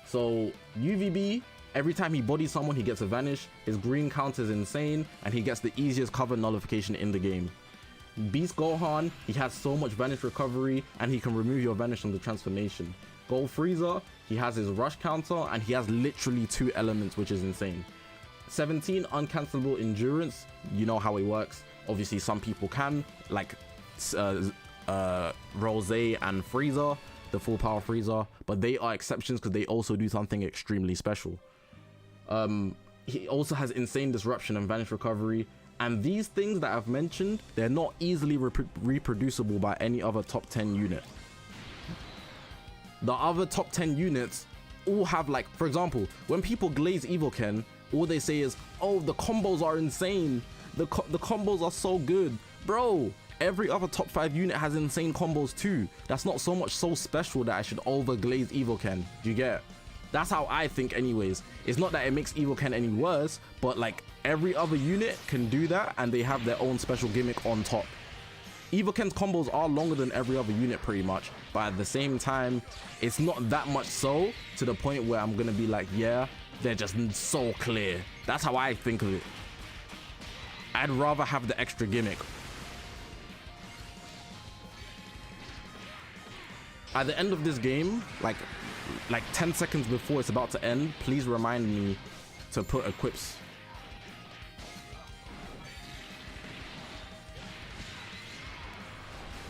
So UVB, every time he bodies someone, he gets a vanish. His green count is insane, and he gets the easiest cover nullification in the game. Beast Gohan, he has so much vanish recovery, and he can remove your vanish from the transformation. Gold Freezer, he has his rush counter, and he has literally 2 elements, which is insane. 17, uncancelable endurance. You know how it works. Obviously, some people can, like Rose and Freezer, the full power Freezer, but they are exceptions because they also do something extremely special. He also has insane disruption and vanish recovery, and these things that I've mentioned, they're not easily reproducible by any other top 10 unit. The other top 10 units all have, like, for example, when people glaze Evoken, all they say is, oh, the combos are insane, the combos are so good. Bro, every other top 5 unit has insane combos too. That's not so much so special that I should overglaze Evoken. Do you get it? That's how I think anyways. It's not that it makes Evoken any worse, but like every other unit can do that, and they have their own special gimmick on top. Evoken's combos are longer than every other unit pretty much, but at the same time, it's not that much so to the point where I'm gonna be like, yeah, they're just so clear. That's how I think of it. I'd rather have the extra gimmick. At the end of this game, like 10 seconds before it's about to end, please remind me to put equips.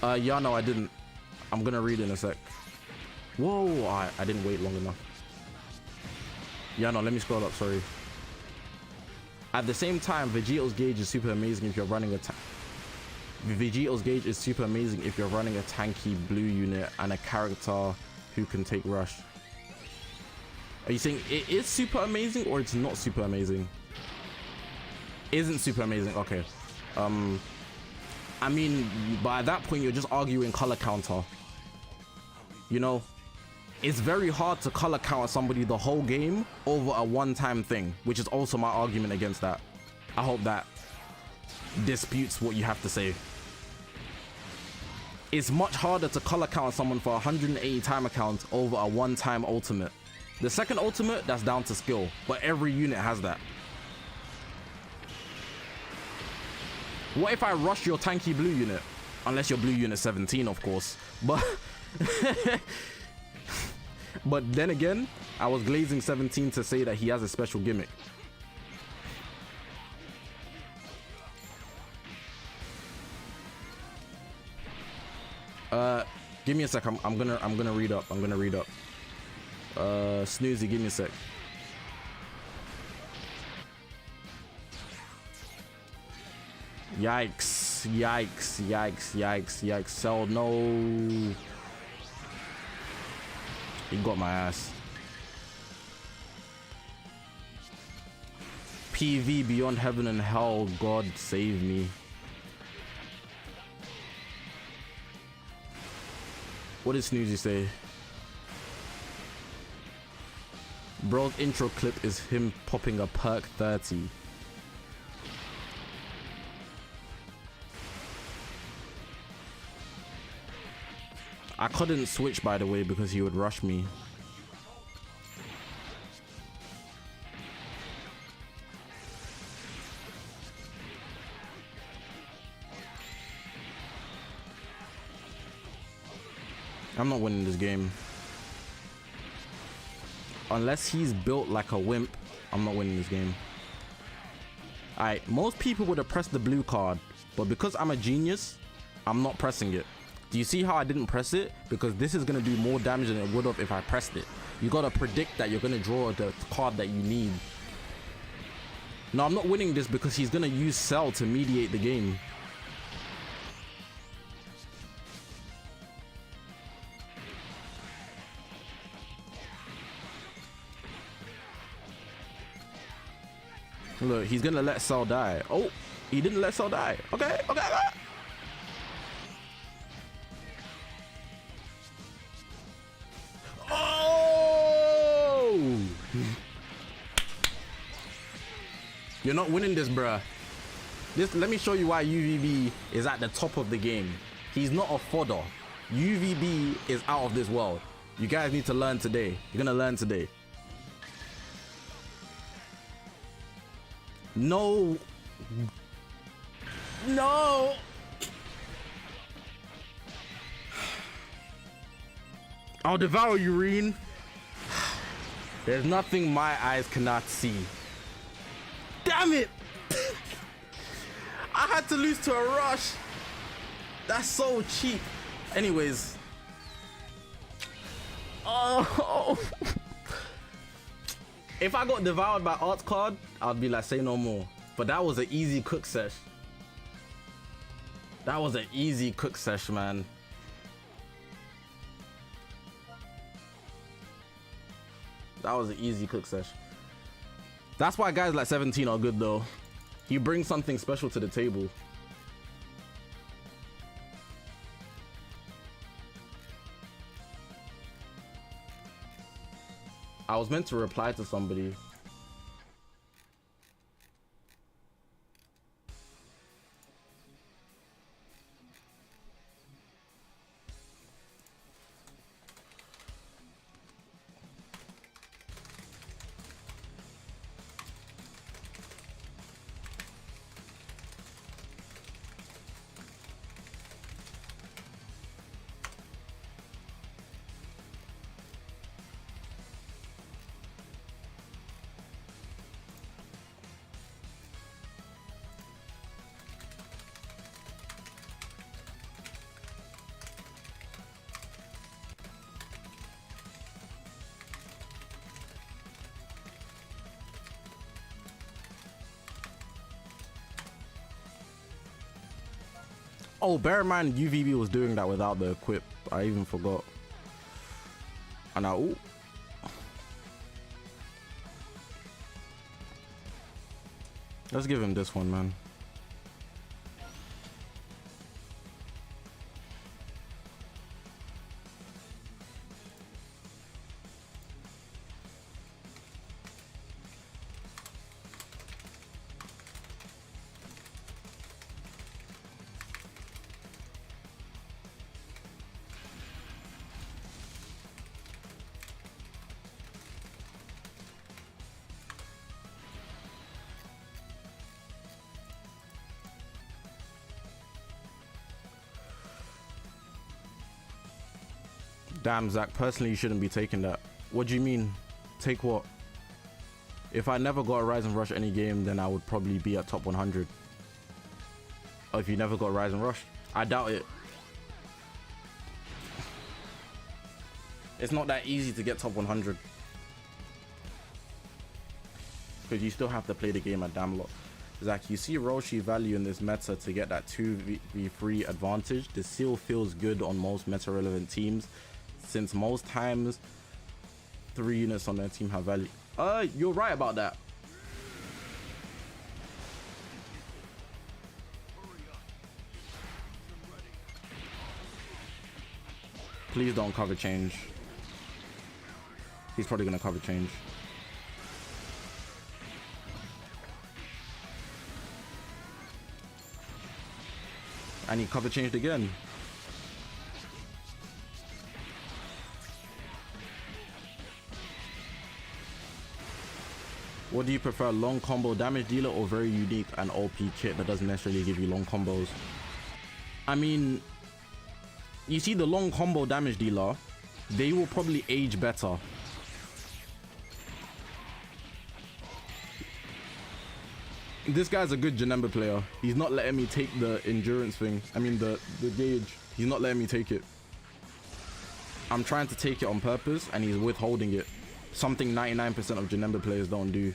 Yeah, no, I didn't. I'm gonna read in a sec. Whoa, I didn't wait long enough. Yeah, no, let me scroll up, sorry. At the same time, Vegito's gauge is super amazing if you're running a Vegito's gauge is super amazing if you're running a tanky blue unit and a character who can take rush. Are you saying it is super amazing or it's not super amazing? Isn't super amazing, okay. I mean, by that point, you're just arguing color counter. You know, it's very hard to color counter somebody the whole game over a one-time thing, which is also my argument against that. I hope that disputes what you have to say. It's much harder to color counter someone for 180 timer count over a one-time ultimate. The second ultimate, that's down to skill, but every unit has that. What if I rush your tanky blue unit? Unless your blue unit 17, of course. But but then again, I was glazing 17 to say that he has a special gimmick. Give me a sec. I'm gonna read up. Snoozy, give me a sec. Yikes, yikes, yikes, yikes, yikes. Cell, no. He got my ass. PV beyond heaven and hell, God save me. What did Snoozy say? Bro's intro clip is him popping a perk 30. I couldn't switch, by the way, because he would rush me. I'm not winning this game. Unless he's built like a wimp, I'm not winning this game. Alright, most people would have pressed the blue card, but because I'm a genius, I'm not pressing it. Do you see how I didn't press it? Because this is going to do more damage than it would have if I pressed it. You got to predict that you're going to draw the card that you need. No, I'm not winning this because he's going to use Cell to mediate the game. Look, he's going to let Cell die. Oh, he didn't let Cell die. Okay, okay, okay. You're not winning this, bruh. Let me show you why UVB is at the top of the game. He's not a fodder. UVB is out of this world. You guys need to learn today. You're gonna learn today. No. No. I'll devour you, Reen. There's nothing my eyes cannot see. Damn it! I had to lose to a rush. That's so cheap. Anyways. Oh. If I got devoured by art card, I'd be like, say no more. But that was an easy cook sesh. That was an easy cook sesh, man. That was an easy cook sesh. That's why guys like 17 are good though. He brings something special to the table. I was meant to reply to somebody. Oh, bear in mind, UVB was doing that without the equip. I even forgot. And now, ooh. Let's give him this one, man. Damn, Zach, personally, you shouldn't be taking that. What do you mean? Take what? If I never got a Rise and Rush any game, then I would probably be at top 100. Oh, if you never got Rise and Rush? I doubt it. It's not that easy to get top 100. Because you still have to play the game a damn lot. Zach, you see Roshi value in this meta to get that 2v3 advantage. The seal feels good on most meta relevant teams, since most times 3 units on their team have value. You're right about that. Please don't cover change. He's probably gonna cover change. And he cover changed again. What do you prefer, long combo damage dealer or very unique and OP kit that doesn't necessarily give you long combos? I mean, you see the long combo damage dealer, they will probably age better. This guy's a good Janemba player. He's not letting me take the endurance thing. I mean the gauge. He's not letting me take it. I'm trying to take it on purpose and he's withholding it. Something 99% of Janemba players don't do.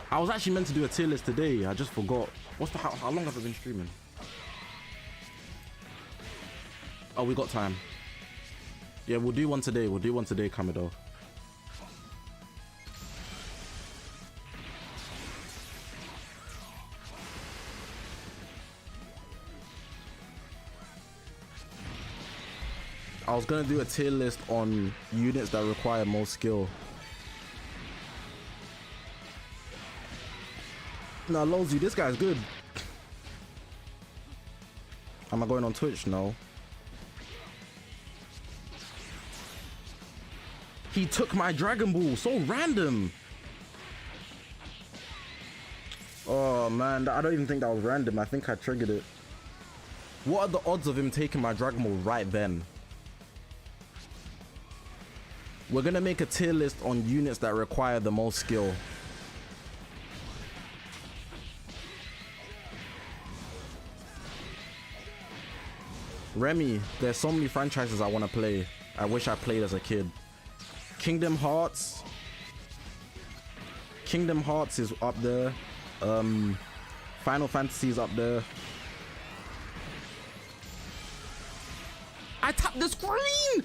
I was actually meant to do a tier list today. I just forgot. What's the how long have I been streaming? Oh, we got time. Yeah, we'll do one today. We'll do one today, Kamido. I was gonna do a tier list on units that require more skill. Nah, Lozy, this guy's good. Am I going on Twitch? No. He took my Dragon Ball, so random. Oh man, I don't even think that was random. I think I triggered it. What are the odds of him taking my Dragon Ball right then? We're gonna make a tier list on units that require the most skill. Remy, there's so many franchises I want to play. I wish I played as a kid. Kingdom Hearts. Kingdom Hearts is up there. Final Fantasy is up there. I tapped the screen!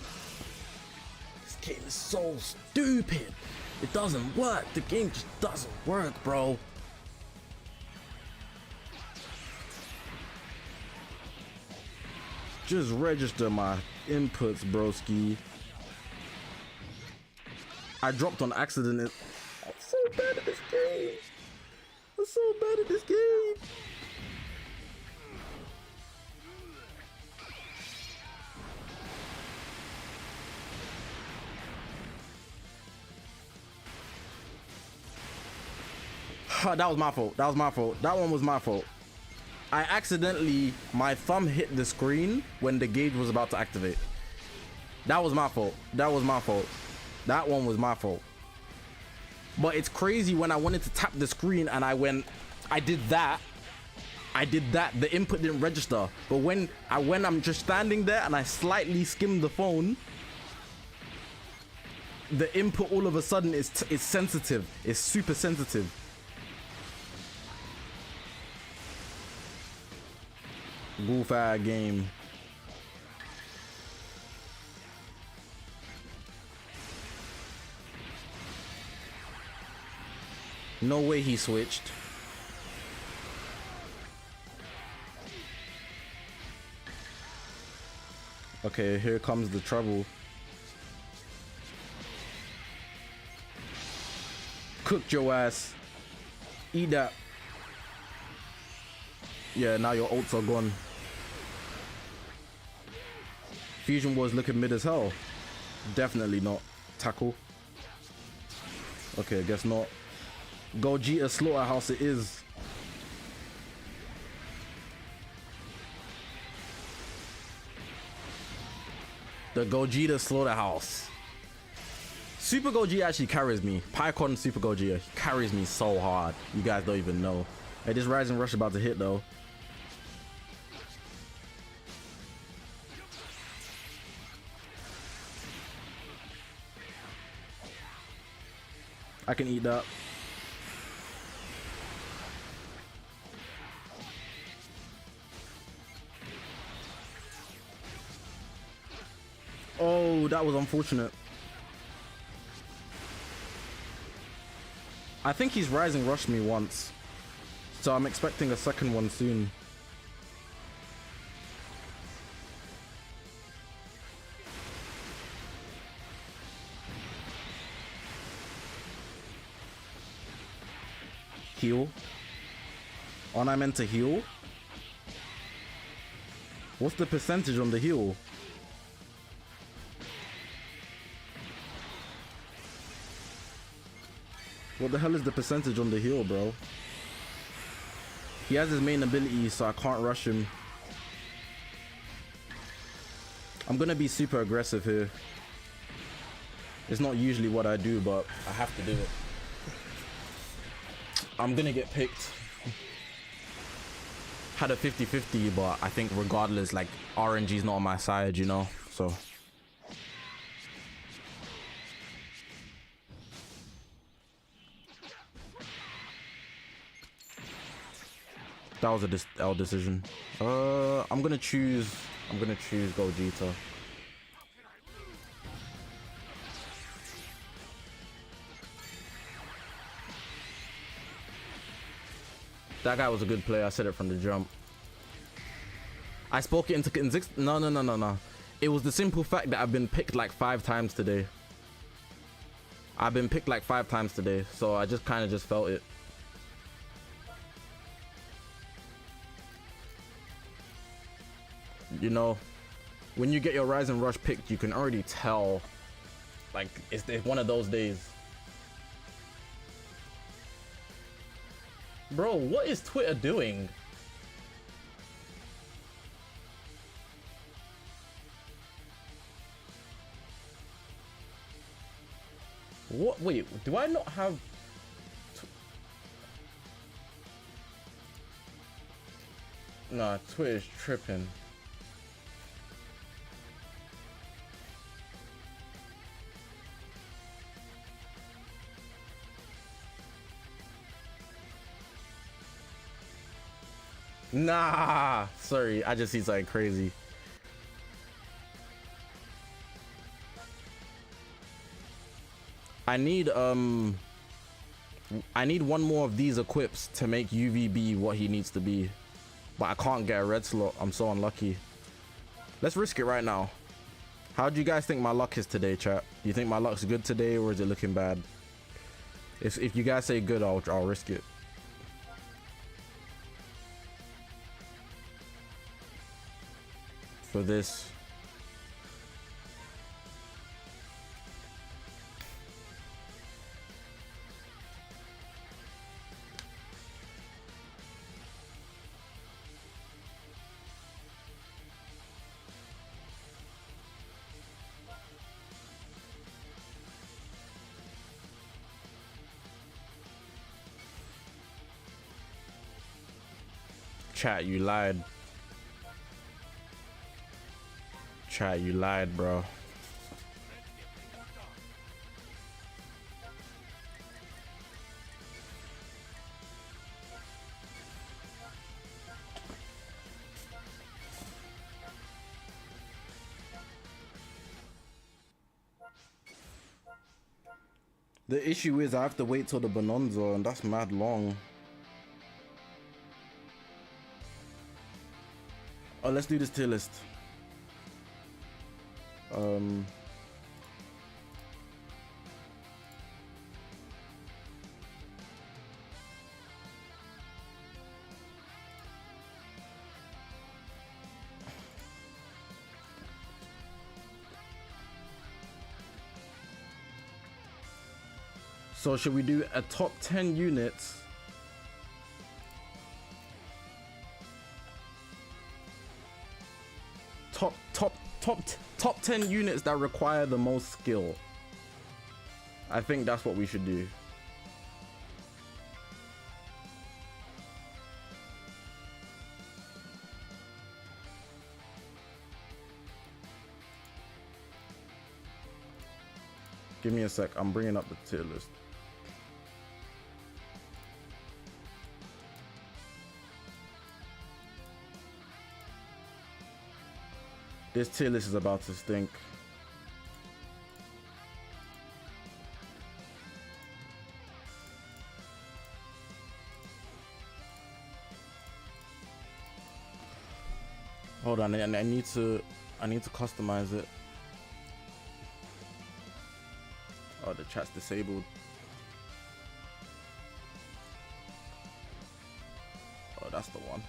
This game is so stupid. It doesn't work. The game just doesn't work, bro. Just register my inputs, broski. I dropped on accident. I'm so bad at this game. I'm so bad at this game. That was my fault. That was my fault. That one was my fault. I accidentally, my thumb hit the screen when the gauge was about to activate. That was my fault. That was my fault. That one was my fault. But it's crazy when I wanted to tap the screen and I did that, the input didn't register. But when I'm just standing there and I slightly skim the phone, the input all of a sudden is sensitive. It's super sensitive. Goof-ass game. No way he switched. Okay, here comes the trouble. Cooked your ass. Eat that. Yeah, now your ults are gone. Fusion was looking mid as hell. Definitely not. Tackle. Okay, I guess not. Gogeta Slaughterhouse it is. The Gogeta Slaughterhouse. Super Gogeta actually carries me. Pycon Super Gogeta carries me so hard. You guys don't even know. Hey, this Rising Rush about to hit though. I can eat that. Oh, that was unfortunate. I think he's Rising Rushed me once, so I'm expecting a second one soon. Heal? Aren't I meant to heal? What's the percentage on the heal? What the hell is the percentage on the heal, bro? He has his main ability, so I can't rush him. I'm gonna be super aggressive here. It's not usually what I do, but I have to do it. I'm gonna get picked. Had a 50-50, but I think regardless, like, RNG's not on my side, you know? So... that was a L decision. I'm gonna choose Gogeta. That guy was a good player. I said it from the jump. I spoke it into no. It was the simple fact that I've been picked like 5 times today. I've been picked like 5 times today, so I just kind of just felt it. You know, when you get your Rise and Rush picked, you can already tell, like, it's one of those days. Bro, what is Twitter doing? What? Wait, do I not have... Nah, Twitter's tripping. Nah, sorry, I just see something crazy. I need one more of these equips to make UVB what he needs to be, but I can't get a red slot. I'm so unlucky. Let's risk it right now. How do you guys think my luck is today, chat? Do you think my luck's good today, or is it looking bad? If you guys say good, I'll risk it. For this. Chat, you lied. Chat, you lied, bro. The issue is I have to wait till the Bonanza, and that's mad long. Oh, let's do this tier list. So should we do a top 10 units? Top 10 units that require the most skill. I think that's what we should do. Give me a sec, I'm bringing up the tier list. This tier list is about to stink. Hold on, and I need to customize it. Oh, the chat's disabled. Oh, that's the one.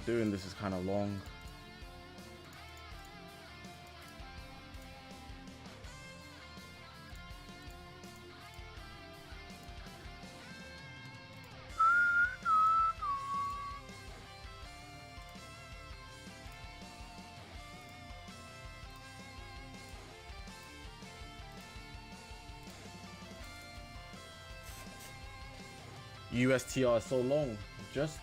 Doing this is kind of long. USTR is so long. Just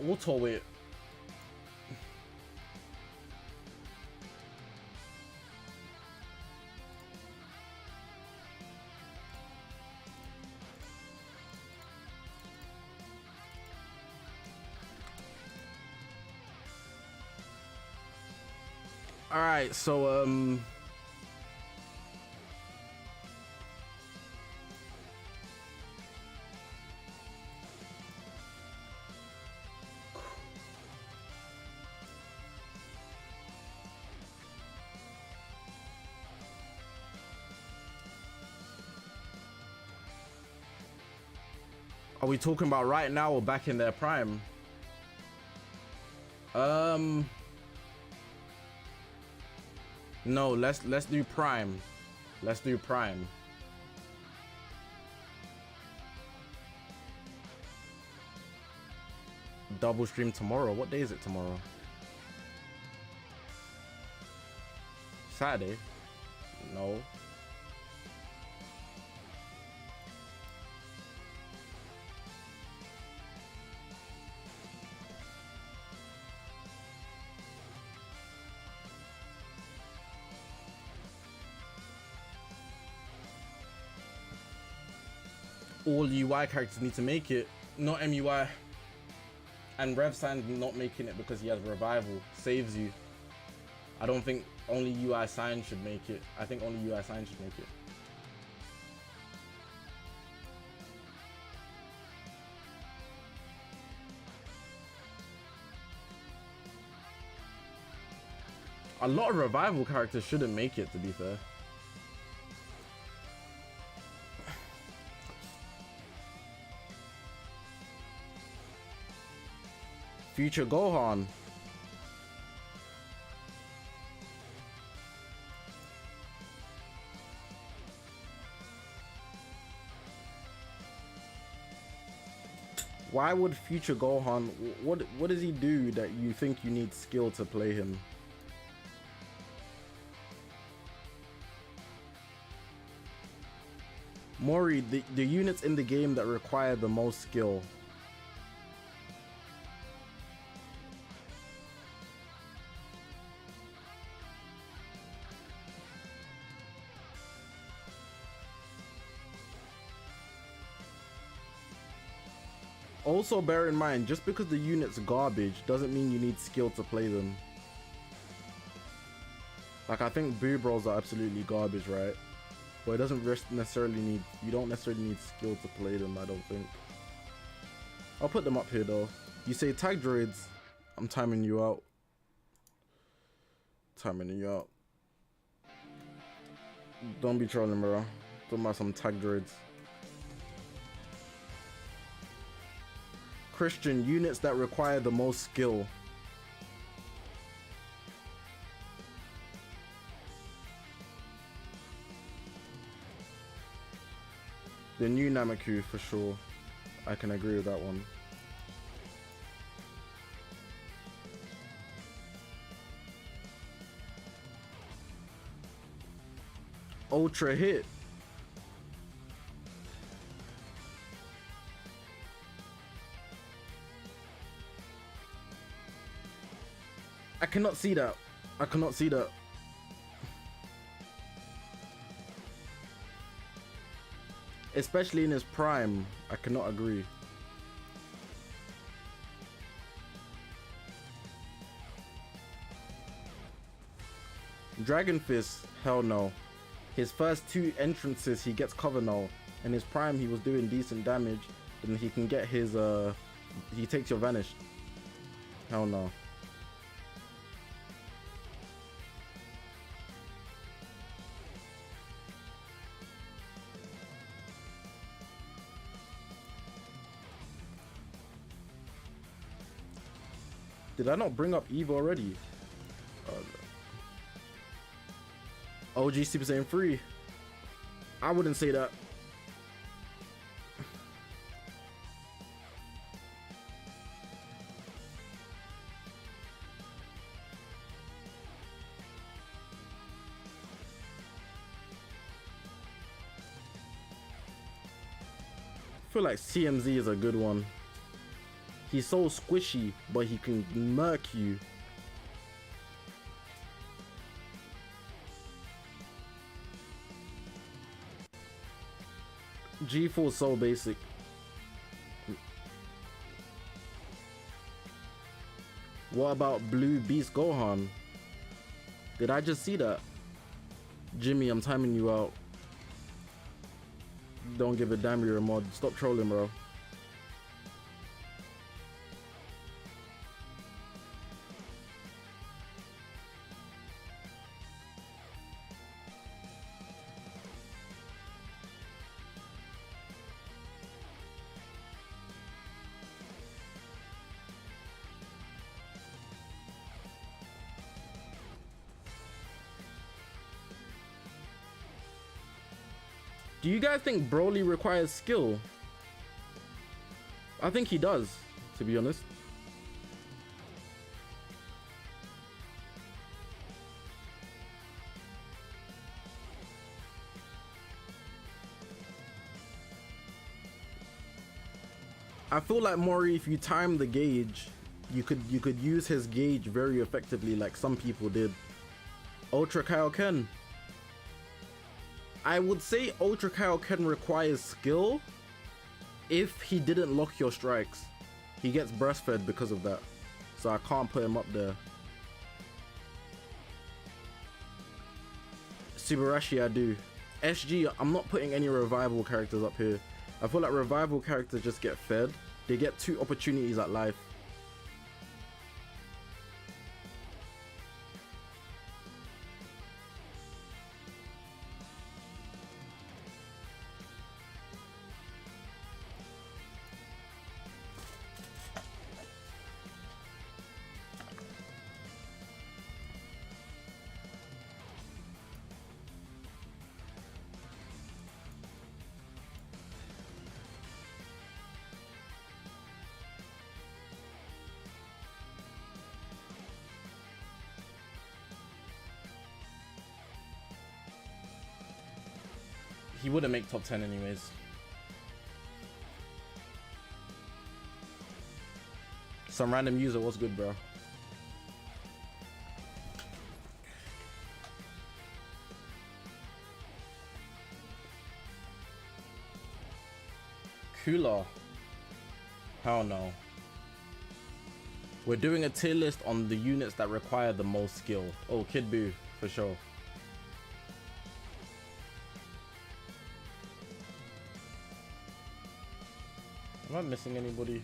auto it. All right, so are we talking about right now or back in their prime? No, let's do prime. Let's do prime. Double stream tomorrow. What day is it tomorrow? Saturday? No. All UI characters need to make it, not MUI. And RevSign not making it because he has revival saves you. I don't think only UI Sign should make it. I think only UI Sign should make it. A lot of revival characters shouldn't make it, to be fair. Future Gohan. Why would Future Gohan, what does he do that you think you need skill to play him? Mori, the units in the game that require the most skill. Also bear in mind, just because the unit's garbage doesn't mean you need skill to play them. Like, I think boo bros are absolutely garbage, right? But it doesn't necessarily need, you don't necessarily need skill to play them, I don't think. I'll put them up here though. You say tag droids, I'm timing you out. Timing you out. Don't be trolling, bro. Talking about some tag droids. Christian, units that require the most skill. The new Nameku for sure. I can agree with that one. Ultra hit. I cannot see that. I cannot see that. Especially in his prime, I cannot agree. Dragon Fist, hell no. His first 2 entrances, he gets cover null. In his prime, he was doing decent damage. Then he can get his, he takes your vanished. Hell no. Did I not bring up Eve already? OG Super Saiyan 3. I wouldn't say that. I feel like CMZ is a good one. He's so squishy, but he can murk you. G4 is so basic. What about Blue Beast Gohan? Did I just see that? Jimmy, I'm timing you out. Don't give a damn, you're a mod. Stop trolling, bro. Do you guys think Broly requires skill? I think he does, to be honest. I feel like Mori, if you time the gauge, you could use his gauge very effectively, like some people did. Ultra Kaioken. I would say Ultra Kaioken requires skill if he didn't lock your strikes. He gets breastfed because of that, so I can't put him up there. Subarashi I do. SG, I'm not putting any revival characters up here. I feel like revival characters just get fed. They get 2 opportunities at life. He wouldn't make top 10 anyways. Some random user, what's good, bro? Cooler. Hell no. We're doing a tier list on the units that require the most skill. Oh, Kid Buu, for sure. Am I missing anybody?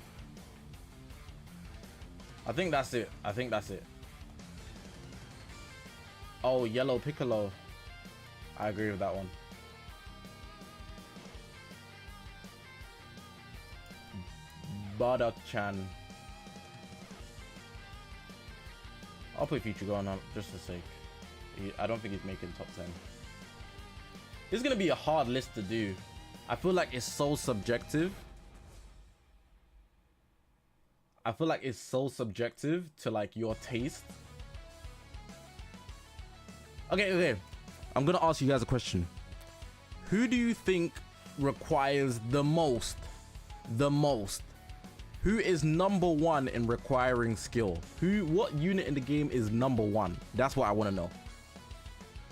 I think that's it. I think that's it. Oh, Yellow Piccolo. I agree with that one. Budok-chan. I'll put Future on just for sake. I don't think he's making top 10. This is gonna be a hard list to do. I feel like it's so subjective. I feel like it's so subjective to like your taste. Okay. I'm gonna ask you guys a question. Who do you think requires the most? Who is number one in requiring skill? What unit in the game is number one? That's what I want to know.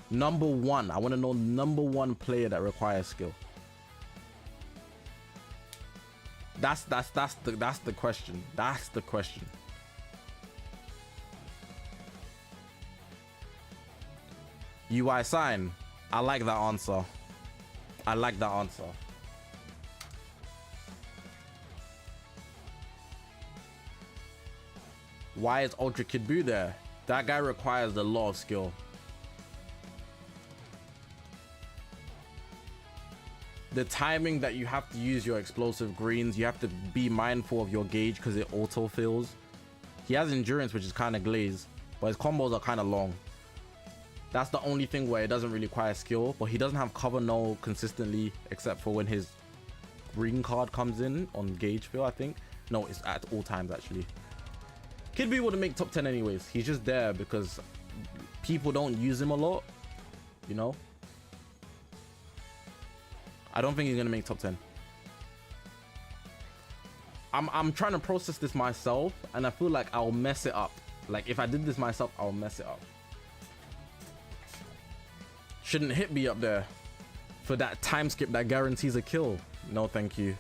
Number one. I want to know number one player that requires skill. That's the question. That's the question. UI sign. I like that answer. I like that answer. Why is Ultra Kid Buu there? That guy requires a lot of skill. The timing that you have to use your explosive greens, you have to be mindful of your gauge because it auto fills. He has endurance, which is kind of glazed, but his combos are kind of long. That's the only thing where it doesn't really require skill, but he doesn't have cover null consistently except for when his green card comes in on gauge fill, I think. No, it's at all times actually. Kid Buu wouldn't make top 10 anyways. He's just there because people don't use him a lot, you know. I don't think he's gonna make top 10. I'm trying to process this myself, and I feel like I'll mess it up. Like if I did this myself, I'll mess it up. Shouldn't Hit be up there for that time skip that guarantees a kill? No, thank you.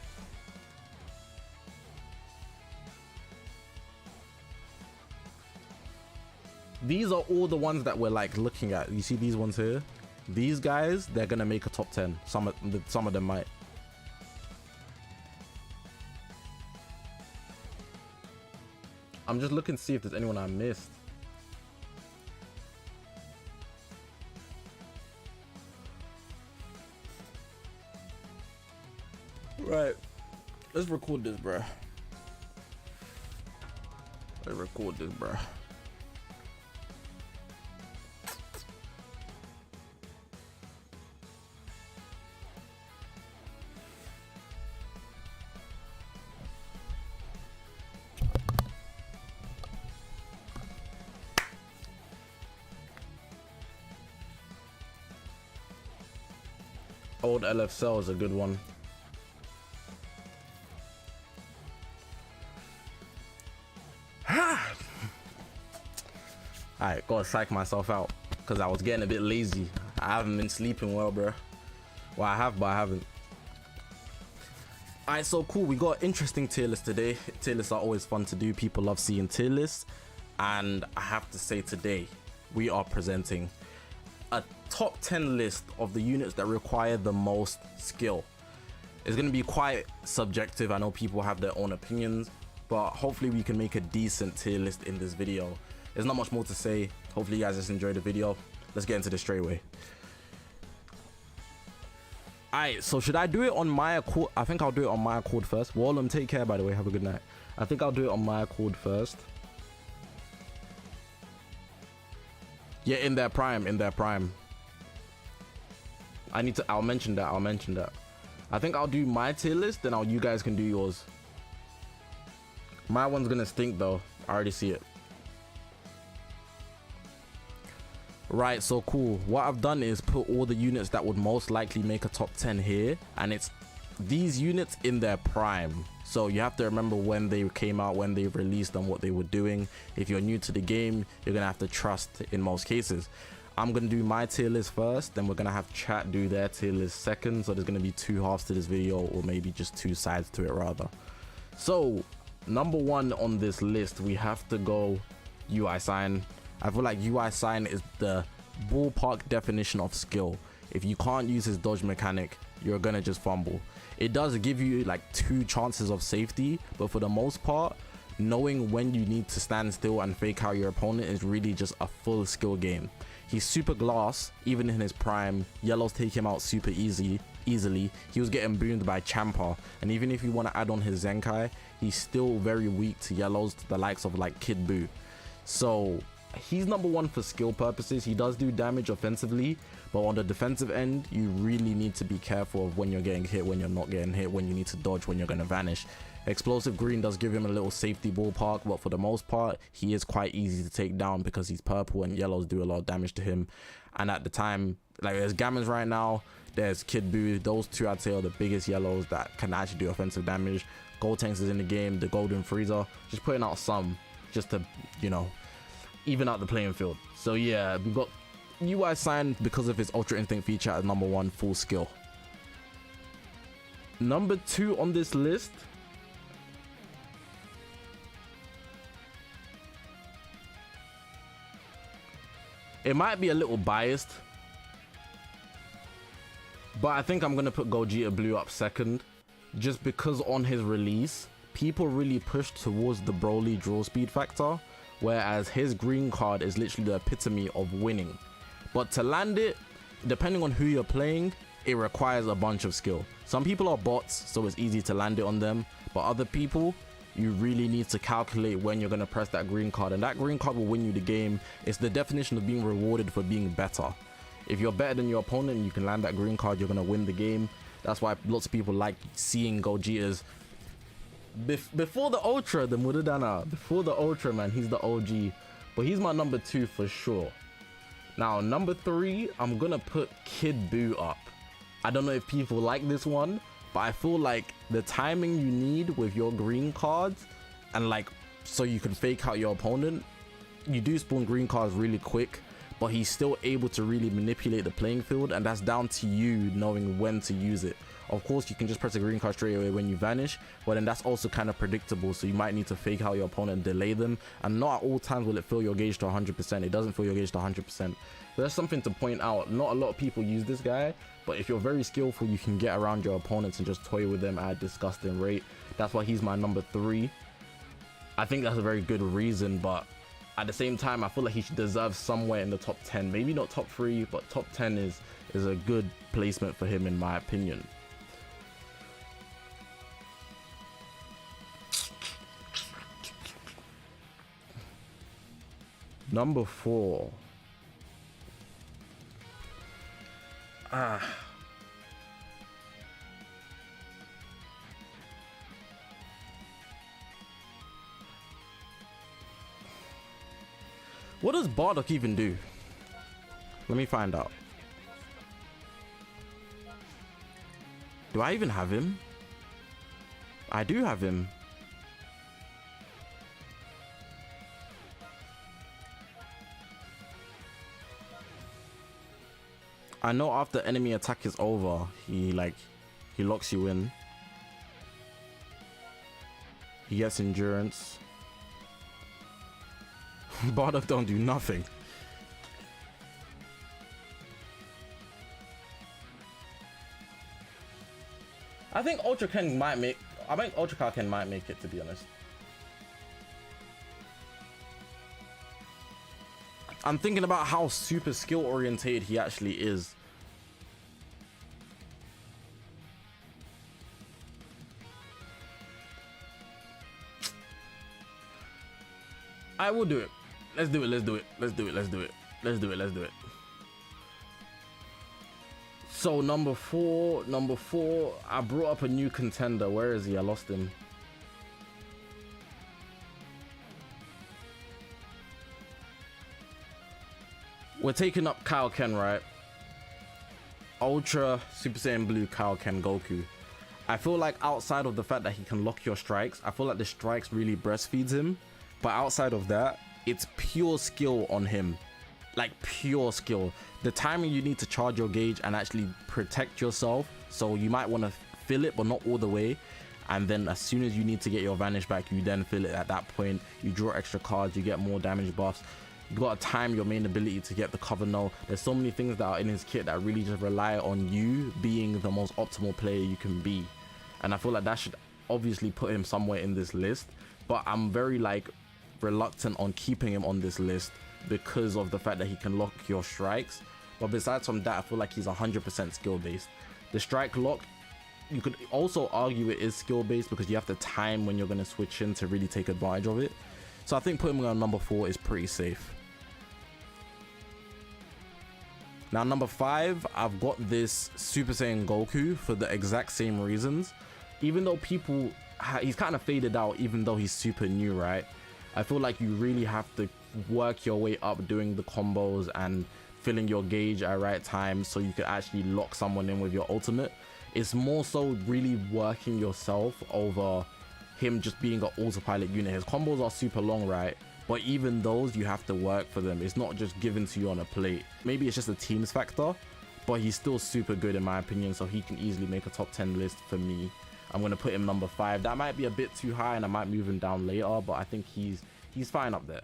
These are all the ones that we're like looking at. You see these ones here? These guys, they're gonna make a top 10. Some of them might. I'm just looking to see if there's anyone I missed. Right. Let's record this, bruh. Let's record this, bruh. Old LF Cell is a good one. Alright, gotta psych myself out because I was getting a bit lazy. I haven't been sleeping well, bro. Well, I have, but I haven't. Alright, so cool. We got interesting tier lists today. Tier lists are always fun to do. People love seeing tier lists. And I have to say today, we are presenting a top 10 list of the units that require the most skill. It's going to be quite subjective. I know people have their own opinions, but hopefully we can make a decent tier list in this video. There's not much more to say. Hopefully you guys just enjoyed the video. Let's get into this straight away. Alright, so should I do it on my accord? I think I'll do it on my accord first. Wallum, take care, by the way. Have a good night. I think I'll do it on my accord first. Yeah, in their prime, in their prime. I'll mention that. I think I'll do my tier list, then you guys can do yours. My one's gonna stink though. I already see it. Right, so cool. What I've done is put all the units that would most likely make a top 10 here, and it's these units in their prime. So you have to remember when they came out, when they released them, what they were doing. If you're new to the game, you're gonna have to trust in most cases. I'm gonna do my tier list first, then we're gonna have chat do their tier list second. So there's gonna be two halves to this video, or maybe just two sides to it rather. So number one on this list, we have to go UI sign. I feel like UI sign is the ballpark definition of skill. If you can't use his dodge mechanic, you're gonna just fumble. It does give you like 2 chances of safety, but for the most part, knowing when you need to stand still and fake out your opponent is really just a full skill game. He's super glass, even in his prime. Yellows take him out super easily. He was getting boomed by Champa, and even if you want to add on his Zenkai, he's still very weak to yellows, to the likes of like Kid Buu. So he's number one for skill purposes. He does do damage offensively, but on the defensive end, you really need to be careful of when you're getting hit, when you're not getting hit, when you need to dodge, when you're going to vanish. Explosive green does give him a little safety ballpark, but for the most part, he is quite easy to take down because he's purple and yellows do a lot of damage to him. And at the time, like there's Gammons right now, there's Kid Buu. Those 2 I'd say are the biggest yellows that can actually do offensive damage. Gold Tanks is in the game, the Golden Freezer, just putting out some just to, you know, even out the playing field. So yeah, we've got UI sign because of his Ultra Instinct feature at number 1, full skill. Number 2 on this list, it might be a little biased, but I think I'm gonna put Gogeta Blue up second, just because on his release, people really pushed towards the Broly draw speed factor, whereas his green card is literally the epitome of winning. But to land it, depending on who you're playing, it requires a bunch of skill. Some people are bots, so it's easy to land it on them, but other people, you really need to calculate when you're going to press that green card, and that green card will win you the game. It's the definition of being rewarded for being better. If you're better than your opponent and you can land that green card, you're going to win the game. That's why lots of people like seeing Gogeta's before the Ultra, the Mudadana, before the Ultra, man, he's the OG, but he's my number 2 for sure. Now number 3, I'm gonna put Kid Buu up. I don't know if people like this one, but I feel like the timing you need with your green cards, and like so you can fake out your opponent, you do spawn green cards really quick, but he's still able to really manipulate the playing field, and that's down to you knowing when to use it. Of course, you can just press a green card straight away when you vanish, but then that's also kind of predictable, so you might need to fake out your opponent and delay them, and not at all times will it fill your gauge to 100%. It doesn't fill your gauge to 100%. So that's something to point out. Not a lot of people use this guy, but if you're very skillful, you can get around your opponents and just toy with them at a disgusting rate. That's why he's my number 3. I think that's a very good reason, but at the same time, I feel like he deserves somewhere in the top 10. Maybe not top 3, but top 10 is a good placement for him in my opinion. Number 4. What does Bardock even do? Let me find out. Do I even have him? I do have him. I know after enemy attack is over, he locks you in. He gets endurance. Bardock don't do nothing. I think Ultra Ken might make it, to be honest. I'm thinking about how super skill orientated he actually is. I will do it. Let's do it. So number four, I brought up a new contender. Where is he? I lost him. We're taking up Kaioken, right? Ultra Super Saiyan Blue Kaioken Goku. I feel like outside of the fact that he can lock your strikes, I feel like the strikes really breastfeeds him. But outside of that, it's pure skill on him. Like pure skill. The timing you need to charge your gauge and actually protect yourself. So you might want to fill it, but not all the way. and then as soon as you need to get your vanish back, you then fill it at that point. You draw extra cards, you get more damage buffs. You gotta time your main ability to get the cover null. There's so many things that are in his kit that really just rely on you being the most optimal player you can be, and I feel like that should obviously put him somewhere in this list, but I'm very like reluctant on keeping him on this list because of the fact that he can lock your strikes. But besides from that, I feel like he's 100% skill based. The strike lock, you could also argue it is skill based because you have to time when you're going to switch in to really take advantage of it. So I think putting him on number 4 is pretty safe. Now number 5, I've got this Super Saiyan Goku for the exact same reasons. Even though people, he's kind of faded out even though he's super new, right? I feel like you really have to work your way up doing the combos and filling your gauge at right time so you can actually lock someone in with your ultimate. It's more so really working yourself over him just being an autopilot unit. His combos are super long, right? But even those, you have to work for them. It's not just given to you on a plate. Maybe it's just a teams factor, but he's still super good in my opinion, so he can easily make a top 10 list for me. I'm going to put him number 5. That might be a bit too high and I might move him down later, but I think he's fine up there.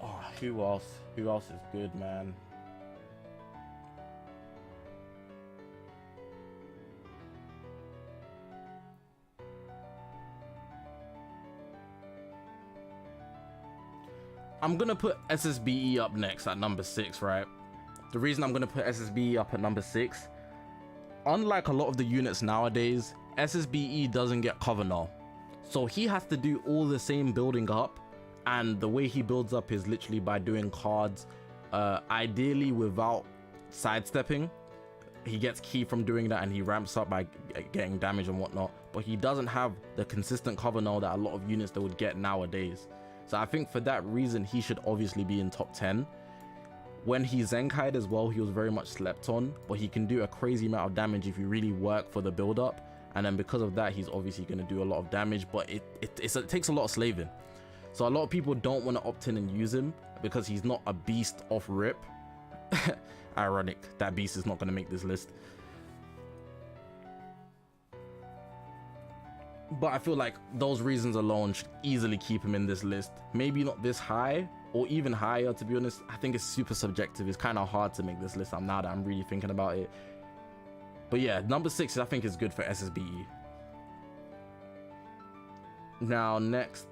Oh, who else? Who else is good, man? I'm gonna put SSBE up next at number 6, right? The reason I'm gonna put SSBE up at number 6, unlike a lot of the units nowadays, SSBE doesn't get cover null. So he has to do all the same building up, and the way he builds up is literally by doing cards, ideally without sidestepping. He gets key from doing that and he ramps up by getting damage and whatnot, but he doesn't have the consistent cover null that a lot of units that would get nowadays. So I think for that reason, he should obviously be in top 10. When he Zenkai'd as well, he was very much slept on, but he can do a crazy amount of damage if you really work for the build up. And then because of that, he's obviously going to do a lot of damage, but it takes a lot of slaving. So a lot of people don't want to opt in and use him because he's not a beast off rip. Ironic, that beast is not going to make this list. But I feel like those reasons alone should easily keep him in this list. Maybe not this high or even higher, to be honest. I think it's super subjective. It's kind of hard to make this list now that I'm really thinking about it. But yeah, number 6 I think is good for SSBE. Now next.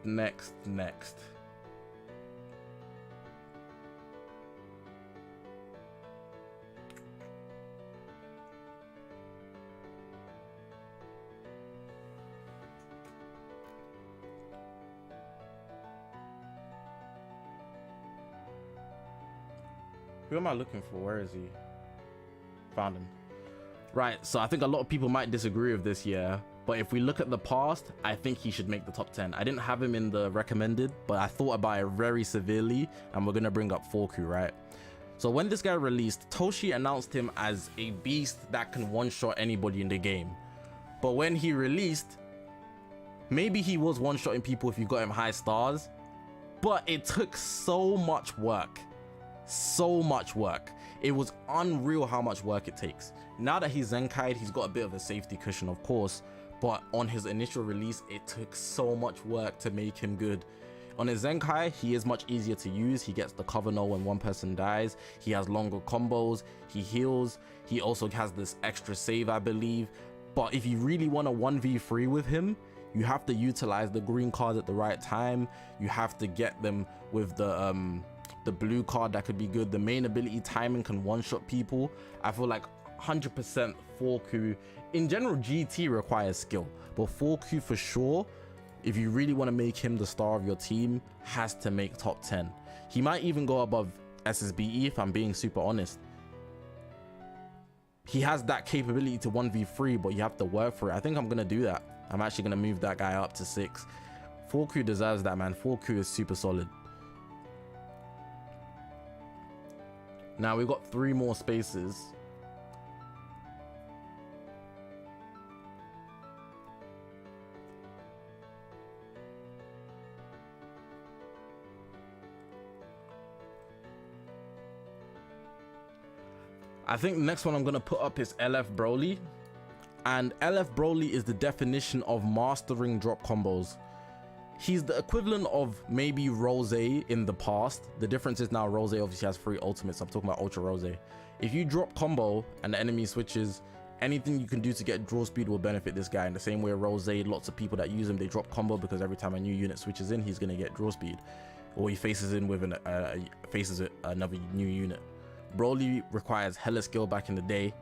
Who am I looking for? Where is he? Found him. Right, so I think a lot of people might disagree with this, yeah. But if we look at the past, I think he should make the top 10. I didn't have him in the recommended, but I thought about it very severely, and we're gonna bring up Foru, right? So when this guy released, Toshi announced him as a beast that can one-shot anybody in the game. But when he released, maybe he was one-shotting people if you got him high stars, but it took so much work. So much work. It was unreal how much work it takes. Now that he's Zenkai'd, he's got a bit of a safety cushion, of course, but on his initial release, it took so much work to make him good. On his Zenkai, he is much easier to use. He gets the cover null when one person dies. He has longer combos. He heals. He also has this extra save, I believe. But if you really want to 1v3 with him, you have to utilize the green cards at the right time. You have to get them with the blue card that could be good. The main ability timing can one-shot people. I feel like 100% Foru. In general, GT requires skill, but Foru for sure, if you really want to make him the star of your team, has to make top 10. He might even go above SSBE if I'm being super honest. He has that capability to 1v3, but you have to work for it. I think I'm going to do that. I'm actually going to move that guy up to 6. Foru deserves that, man. Foru is super solid. Now we've got 3 more spaces. I think the next one I'm gonna put up is LF Broly. And LF Broly is the definition of mastering drop combos. He's the equivalent of maybe Rose in the past. The difference is now Rose obviously has 3 ultimates. I'm talking about Ultra Rose. If you drop combo and the enemy switches, anything you can do to get draw speed will benefit this guy. In the same way Rose, lots of people that use him, they drop combo because every time a new unit switches in, he's gonna get draw speed. Or he faces in with another new unit. Broly requires hella skill back in the day.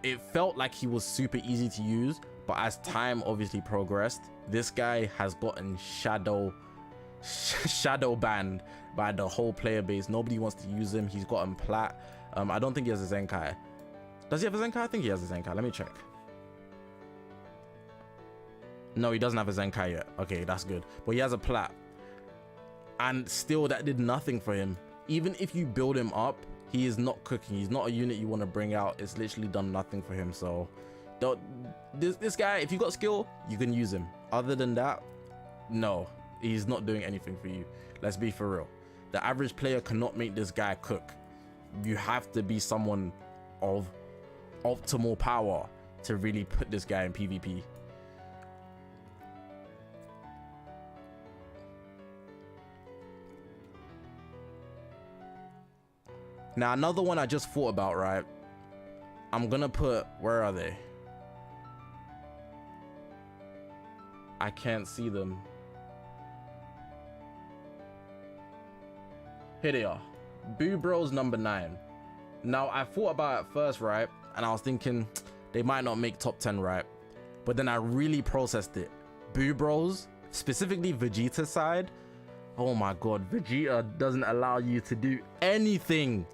It felt like he was super easy to use, but as time obviously progressed, this guy has gotten shadow banned by the whole player base. Nobody wants to use him. He's gotten plat. I don't think he has a Zenkai. Does he have a Zenkai? I think he has a Zenkai. Let me check. No, he doesn't have a Zenkai yet. Okay, that's good. But he has a plat. And still, that did nothing for him. Even if you build him up, he is not cooking. He's not a unit you want to bring out. It's literally done nothing for him. So this guy, if you got skill, you can use him. Other than that, no, he's not doing anything for you. Let's be for real. The average player cannot make this guy cook. You have to be someone of optimal power to really put this guy in PvP. Now, another one I just thought about, right? I'm gonna put, where are they? I can't see them. Here they are. Boo Bros number 9. Now, I thought about it first, right? And I was thinking they might not make top 10, right? But then I really processed it. Boo Bros, specifically Vegeta's side. Oh my god, Vegeta doesn't allow you to do anything.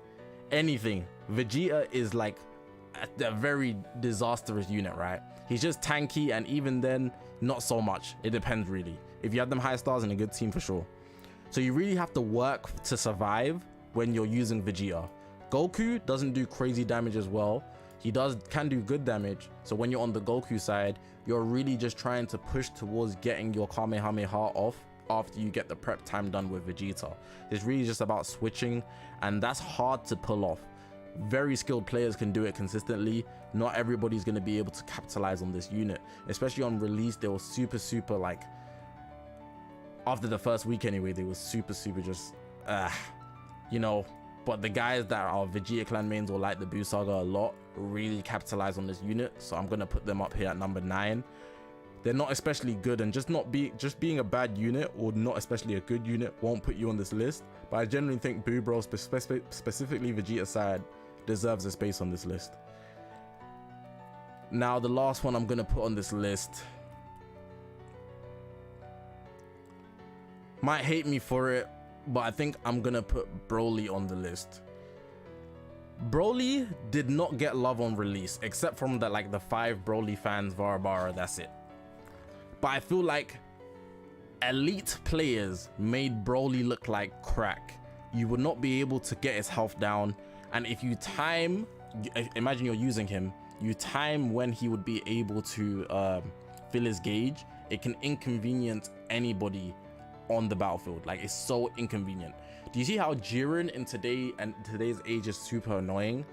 Vegeta is like a very disastrous unit, right? He's just tanky, and even then, not so much. It depends really. If you have them high stars in a good team, for sure. So you really have to work to survive when you're using Vegeta. Goku doesn't do crazy damage as well. He can do good damage. So when you're on the Goku side, you're really just trying to push towards getting your Kamehameha off after you get the prep time done with Vegeta. It's really just about switching, and that's hard to pull off. Very skilled players can do it consistently. Not everybody's going to be able to capitalize on this unit, especially on release. They were super like, after the first week anyway, they were super just you know. But the guys that are Vegeta clan mains or like the Buu Saga a lot really capitalize on this unit, so I'm gonna put them up here at number 9. They're not especially good, and just being a bad unit or not especially a good unit won't put you on this list. But I generally think Boo Bros, specifically Vegeta side, deserves a space on this list. Now, the last one I'm gonna put on this list might hate me for it, but I think I'm gonna put Broly on the list. Broly did not get love on release, except from the 5 Broly fans, Varabara, that's it. But I feel like elite players made Broly look like crack. You would not be able to get his health down, and if you time, imagine you're using him, you time when he would be able to fill his gauge, it can inconvenience anybody on the battlefield. Like, it's so inconvenient. Do you see how Jiren in today's age is super annoying?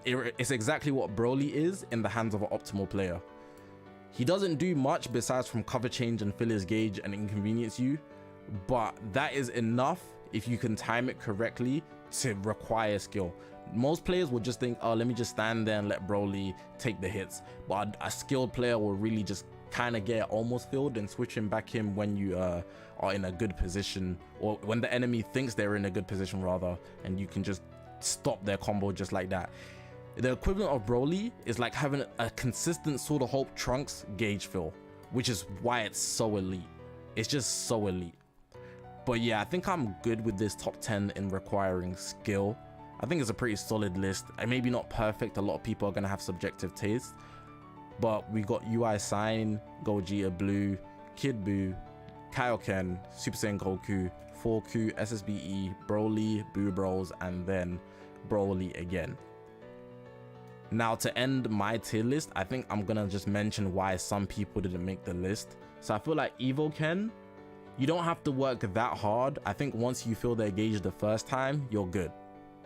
It's exactly what Broly is in the hands of an optimal player. He doesn't do much besides from cover change and fill his gauge and inconvenience you, but that is enough if you can time it correctly to require skill. Most players will just think, oh, let me just stand there and let Broly take the hits, but a skilled player will really just kind of get almost filled and switch him back in when you are in a good position, or when the enemy thinks they're in a good position rather, and you can just stop their combo just like that. The equivalent of Broly is like having a consistent sort of Hope Trunks gauge fill, which is why it's so elite. It's just so elite. But yeah, I think I'm good with this top 10 in requiring skill. I think it's a pretty solid list. Maybe not perfect. A lot of people are going to have subjective taste. But we got UI Sign, Gogeta Blue, Kid Buu, Kaioken, Super Saiyan Goku, 4Q, SSBE, Broly, Boo Bros, and then Broly again. Now, to end my tier list, I think I'm gonna just mention why some people didn't make the list. So I feel like Evo Ken, you don't have to work that hard. I think once you fill their gauge the first time, you're good,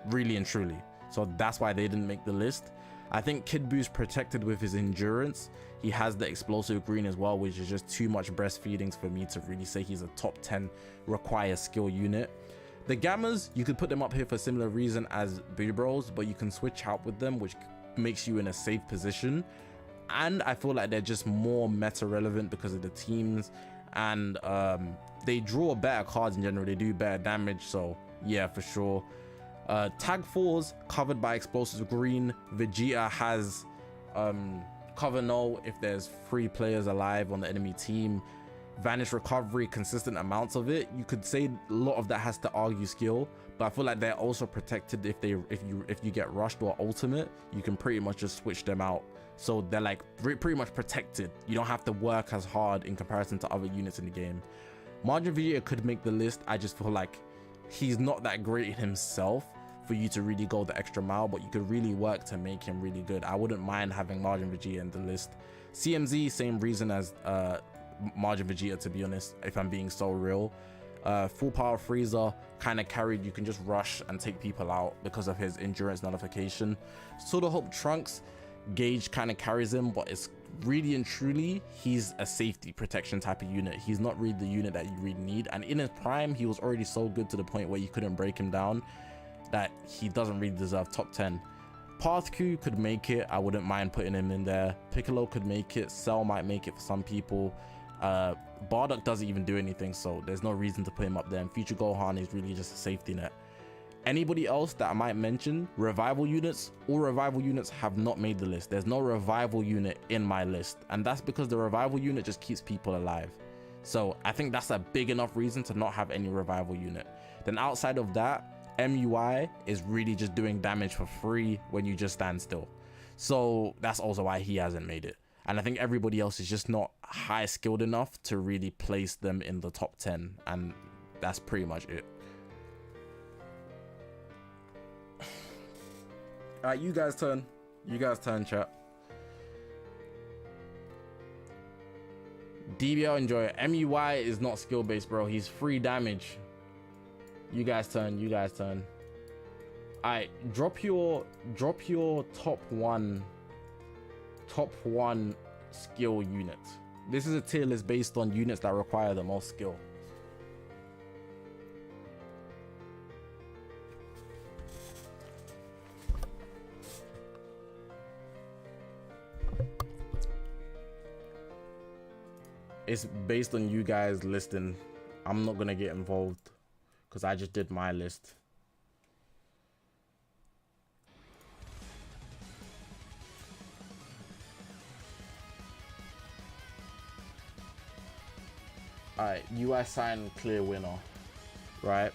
really and truly. so that's why they didn't make the list. I think Kid Buu's protected with his endurance. He has the explosive green as well, which is just too much breastfeedings for me to really say he's a top 10 require skill unit. The Gammas, you could put them up here for a similar reason as Bros, but you can switch out with them, which makes you in a safe position. And I feel like they're just more meta relevant because of the teams, and they draw better cards in general. They do better damage, so yeah, for sure. Tag 4s covered by explosives green. Vegeta has cover null if there's 3 players alive on the enemy team. Vanish recovery, consistent amounts of it. You could say a lot of that has to argue skill, but I feel like they're also protected if you get rushed or ultimate. You can pretty much just switch them out, so they're like pretty much protected. You don't have to work as hard in comparison to other units in the game. Margin Vegeta could make the list. I just feel like he's not that great in himself for you to really go the extra mile, but you could really work to make him really good. I wouldn't mind having Margin Vegeta in the list. CMZ, same reason as Margin Vegeta, to be honest, if I'm being so real. Full power Frieza kind of carried. You can just rush and take people out because of his endurance nullification. Sort of Hope Trunks, Gauge kind of carries him, but it's really and truly, he's a safety protection type of unit. He's not really the unit that you really need, and in his prime he was already so good to the point where you couldn't break him down that he doesn't really deserve top 10. Path Q could make it. I wouldn't mind putting him in there. Piccolo could make it. Cell might make it for some people. Bardock doesn't even do anything, so there's no reason to put him up there. And Future Gohan is really just a safety net. Anybody else that I might mention, revival units, all revival units have not made the list. There's no revival unit in my list, and that's because the revival unit just keeps people alive. So I think that's a big enough reason to not have any revival unit. Then outside of that, MUI is really just doing damage for free when you just stand still. So that's also why he hasn't made it. And I think everybody else is just not high skilled enough to really place them in the top 10. And that's pretty much it. All right, you guys turn. You guys turn, chat. DBL Enjoyer. MUI is not skill based, bro. He's free damage. You guys turn. You guys turn. All right, drop your top one skill unit. This is a tier list based on units that require the most skill. It's based on you guys listing. I'm not gonna get involved because I just did my list. Alright, UI sign clear winner. Right.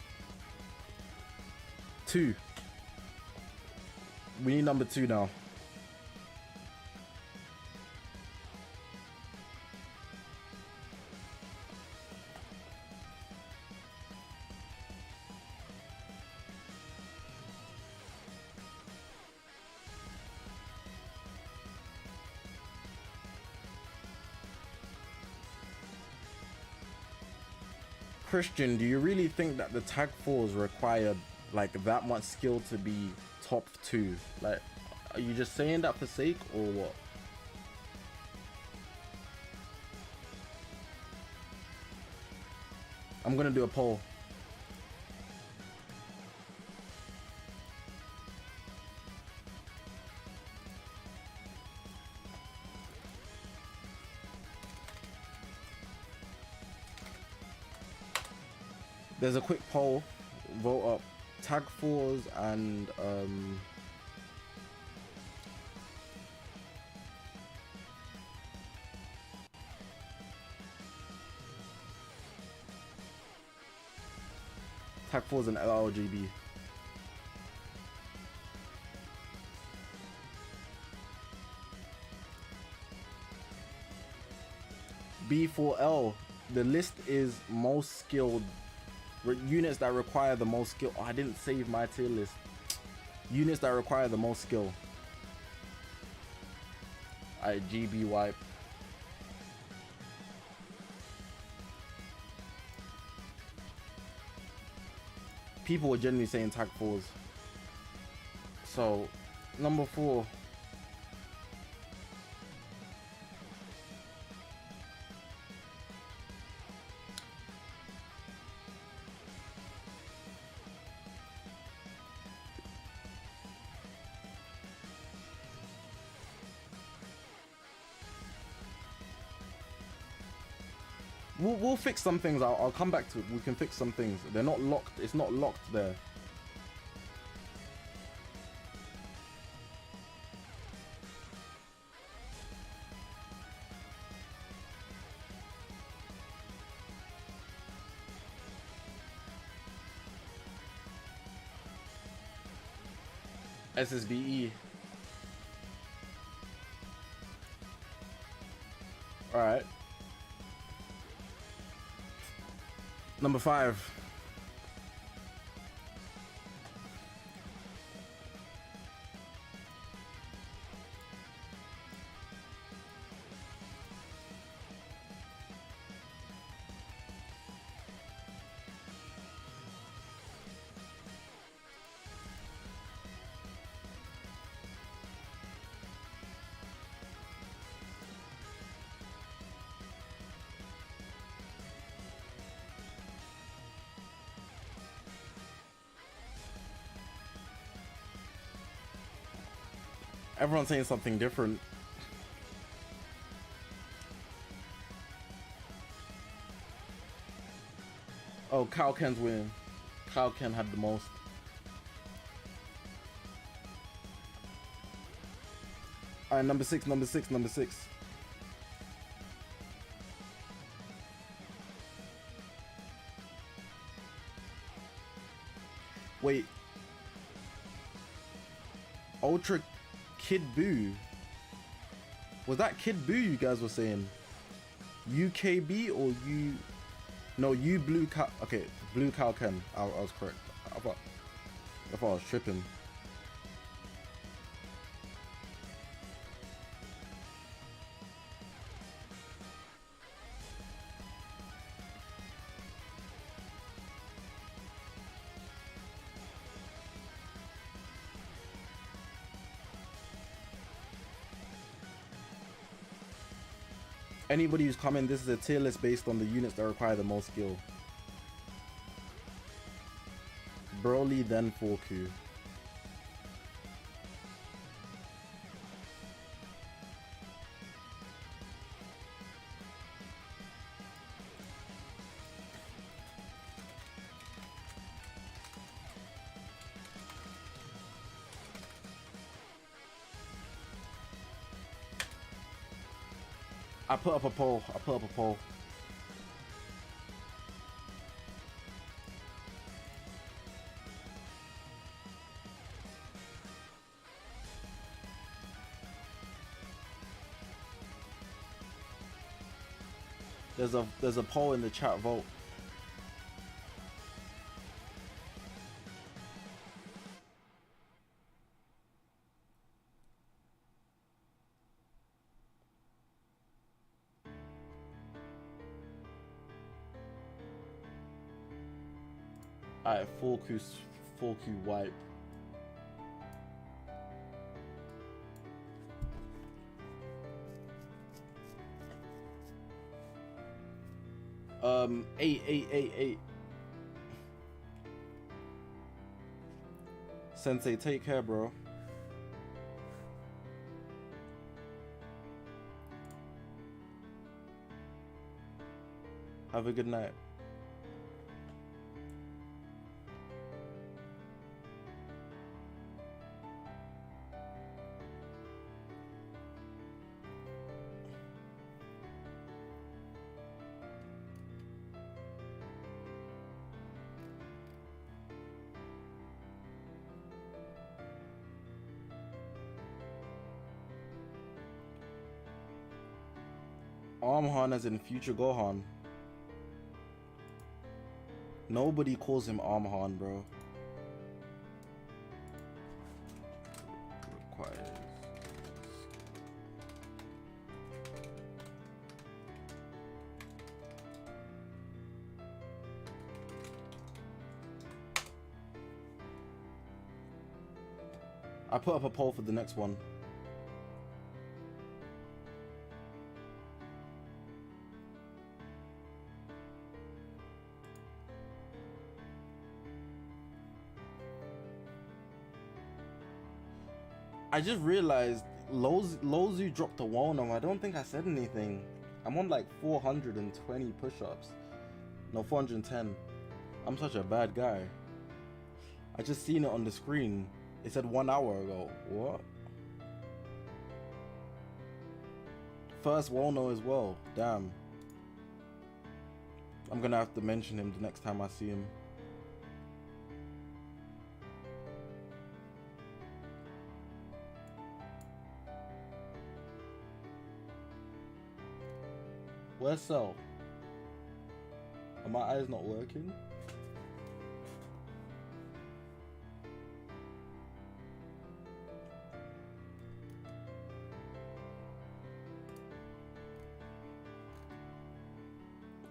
2. We need number 2 now. Christian, do you really think that the tag 4s require like that much skill to be top 2? Like, are you just saying that for sake or what? I'm gonna do a poll. There's a quick poll. Vote up tag 4s and tag 4s and LRGB. B4L. The list is most skilled. Units that require the most skill. Oh, I didn't save my tier list. Units that require the most skill. Alright, GB wipe. People were generally saying tag 4s. So, number 4. We'll fix some things. I'll come back to it. We can fix some things. They're not locked. It's not locked there. SSBE. All right. Number 5. Everyone's saying something different. Oh, Kyle Ken's winning. Kyle Ken had the most. Alright, number 6, number 6, number 6. Wait. Ultra Kid Boo. Was that Kid Boo you guys were saying? UKB or you? No, you Blue Cow. Okay, Blue Cow Ken. I was correct. I thought I was tripping. Anybody who's coming, this is a tier list based on the units that require the most skill. Broly, then Foru. I put up a poll. I put up a poll. There's a poll in the chat. Vote. Alright, Foru wipe. Eight. Sensei, take care, bro. Have a good night. Armhan as in future Gohan. Nobody calls him Armhan, bro. Requires. I put up a poll for the next one. I just realized Lozu dropped a Wono. I don't think I said anything. I'm on like 420 push-ups. No, 410. I'm such a bad guy. I just seen it on the screen. It said 1 hour ago. What? First Wono as well. Damn. I'm gonna have to mention him the next time I see him. Where's Cell? Are my eyes not working?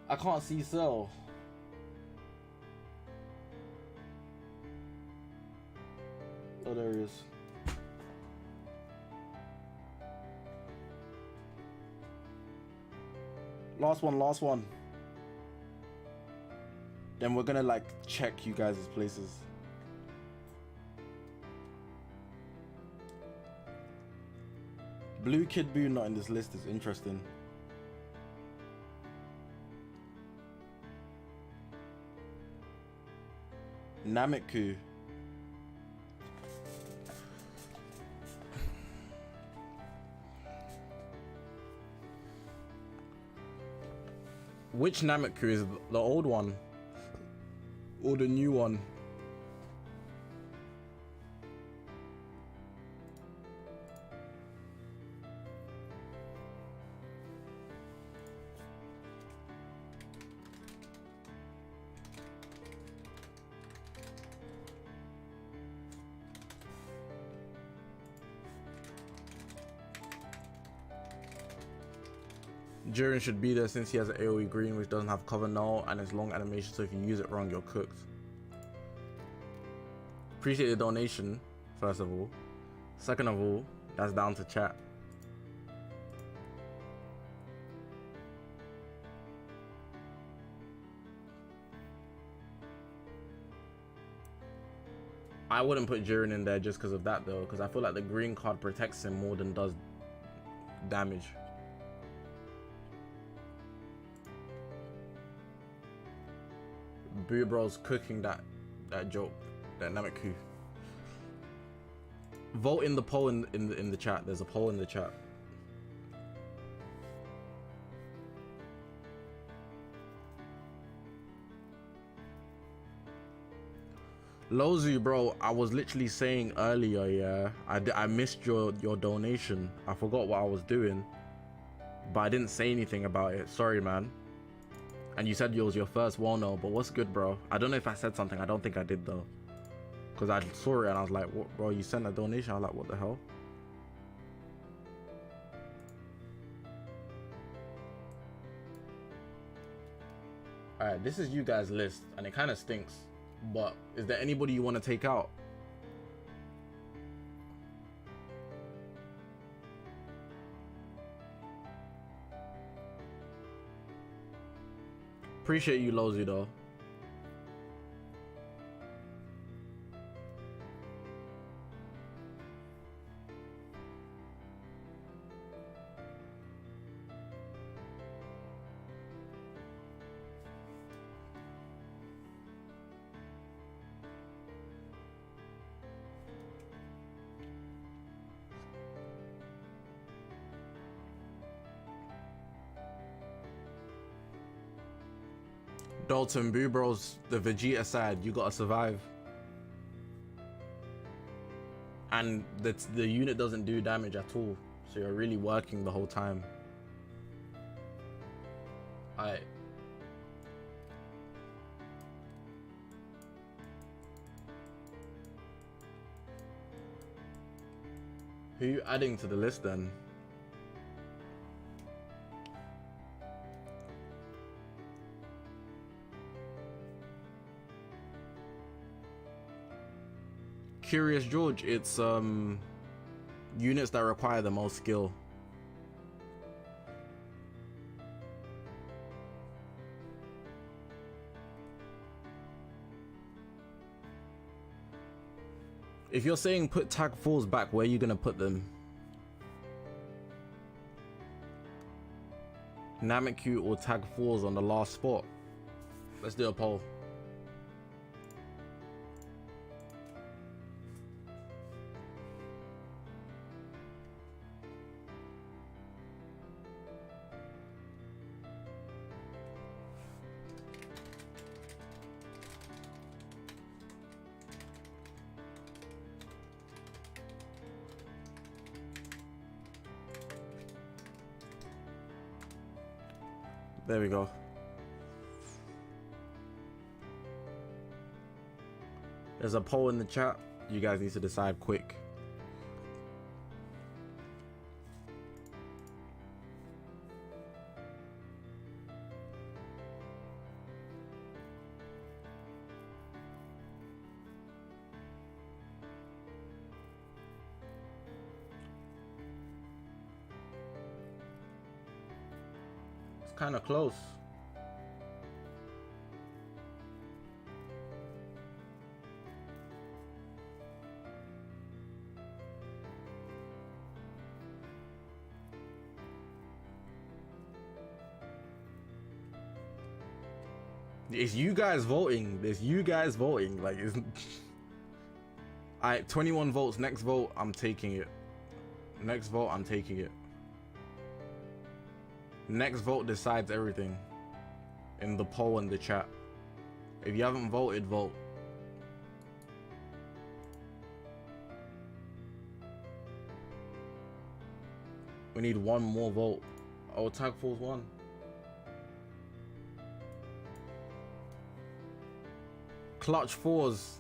I can't see Cell. Oh, there he is. Last one. Then we're gonna like check you guys' places. Blue Kid Boo not in this list is interesting. Nameku. Which Nameku is the old one or the new one? Jiren should be there since he has an AoE green which doesn't have cover null and it's long animation, so if you use it wrong you're cooked. Appreciate the donation, first of all. Second of all, that's down to chat. I wouldn't put Jiren in there just because of that though, because I feel like the green card protects him more than does damage. Boo Bro's cooking that joke, that Nameku. Vote in the poll in the chat. There's a poll in the chat. Lozu, bro, I was literally saying earlier, yeah, I missed your donation. I forgot what I was doing, but I didn't say anything about it. Sorry, man. And you said it was your first Wano, but what's good, bro? I don't know if I said something. I don't think I did, though. Because I saw it and I was like, what, bro, you sent a donation? I was like, what the hell? Alright, this is you guys' list, and it kind of stinks. But is there anybody you want to take out? Appreciate you, Lozy, though. Dalton, Boo Bros, the Vegeta side, you gotta survive. And the unit doesn't do damage at all, so you're really working the whole time. Alright. Who are you adding to the list then? Curious George, it's units that require the most skill. If you're saying put tag 4s back, where are you gonna put them? Nameku or tag 4s on the last spot? Let's do a poll. There we go. There's a poll in the chat. You guys need to decide quick. Kind of close. It's you guys voting. There's you guys voting. Like, isn't. Alright, 21 votes. Next vote, I'm taking it. Next vote, I'm taking it. Next vote decides everything in the poll and the chat. If you haven't voted, vote. We need one more vote. Oh, tag 4's won. Clutch 4s.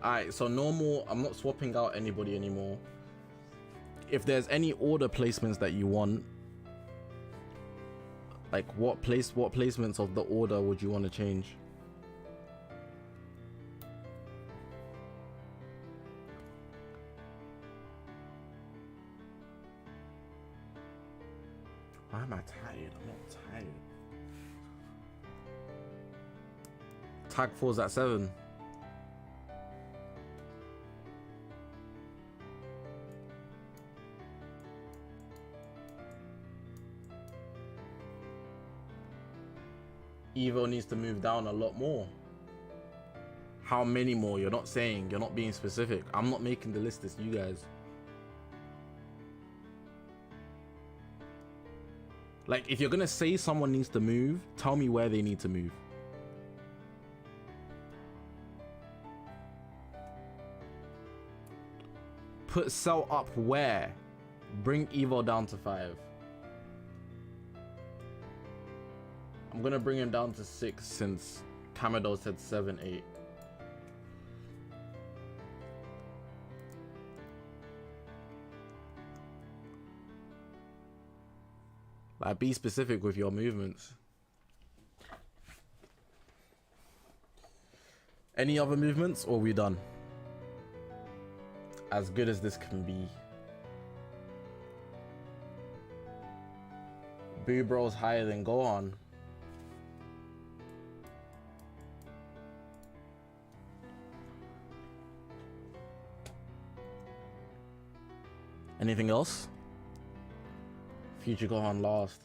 Alright, so normal, I'm not swapping out anybody anymore. If there's any order placements that you want, like what placements of the order would you want to change? Why am I tired? I'm not tired. Tag 4's at 7. Evo needs to move down a lot more. How many more? You're not saying. You're not being specific. I'm not making the list. It's you guys. Like, if you're gonna say someone needs to move, tell me where they need to move. Put Cell up where? Bring Evo down to 5. I'm gonna bring him down to 6 since Kamado said 7, 8. Like, be specific with your movements. Any other movements, or are we done? As good as this can be. Boo Bro's higher than Gohan. Anything else? Future Gohan last.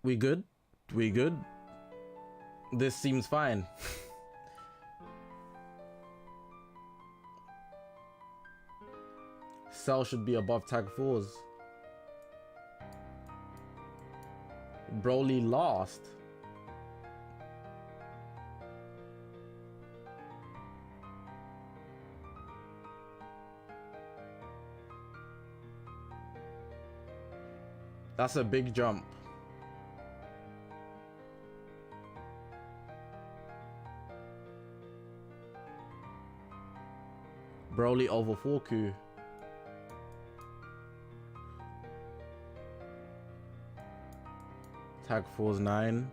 We good? We good? This seems fine. Cell should be above tag 4's. Broly last. That's a big jump. Broly over Foru. Tag 4's 9.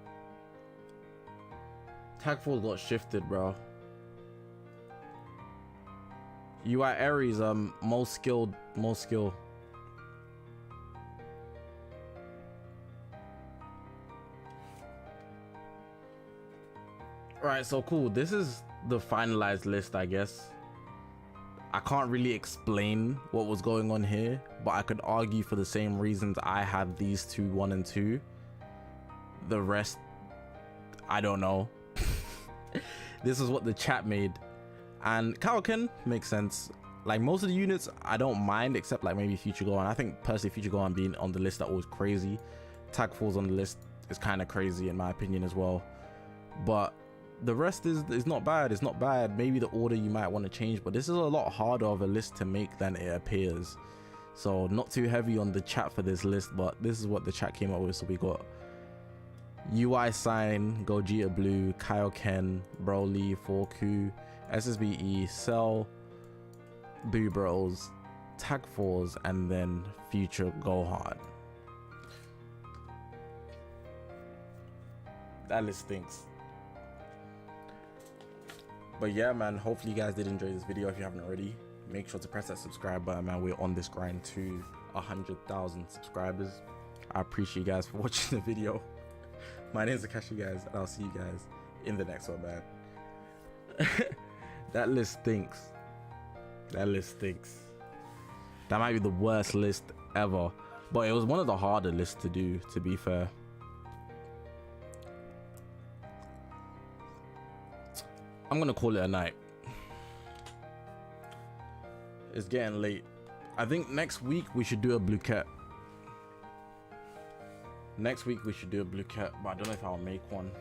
Tag 4 got shifted, bro. UI Aries, most skill. Right, so cool. This is the finalized list, I guess. I can't really explain what was going on here, but I could argue for the same reasons I had these two, 1 and 2. The rest, I don't know. This is what the chat made. And Kaoken makes sense. Like most of the units, I don't mind, except like maybe Future Gohan. I think personally Future Gohan being on the list that was crazy. Tag 4's on the list is kind of crazy in my opinion as well. But the rest is not bad. It's not bad. Maybe the order you might want to change, but this is a lot harder of a list to make than it appears. So not too heavy on the chat for this list, but this is what the chat came up with. So we got UI Sign, Gogeta Blue, Kaioken, Broly, Foru, SSBE, Cell, Boo Bros, Tag 4's, and then Future Gohan. That list stinks. But yeah, man, hopefully you guys did enjoy this video. If you haven't already, make sure to press that subscribe button, man. We're on this grind to 100,000 subscribers. I appreciate you guys for watching the video. My name is Zakashi, guys, and I'll see you guys in the next one, man. That list stinks. That list stinks. That might be the worst list ever, but it was one of the harder lists to do, to be fair. I'm gonna call it a night. It's getting late. I think next week we should do a blue cat. Next week we should do a blue cat, but I don't know if I'll make one.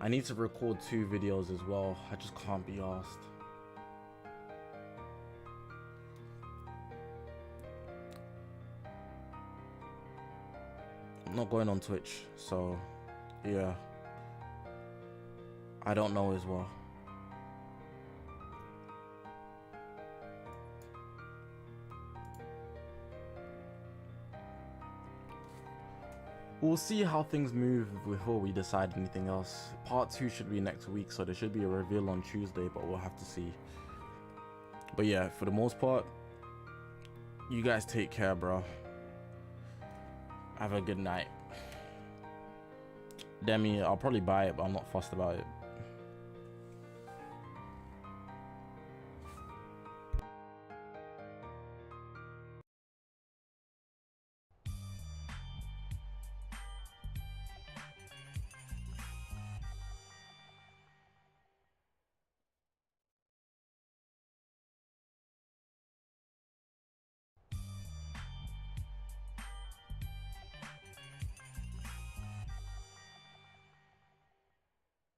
I need to record 2 videos as well. I just can't be asked. I'm not going on Twitch, so yeah. I don't know as well. We'll see how things move before we decide anything else. Part 2 should be next week, so there should be a reveal on Tuesday, but we'll have to see. But yeah, for the most part, you guys take care, bro. Have a good night. Demi, I'll probably buy it, but I'm not fussed about it.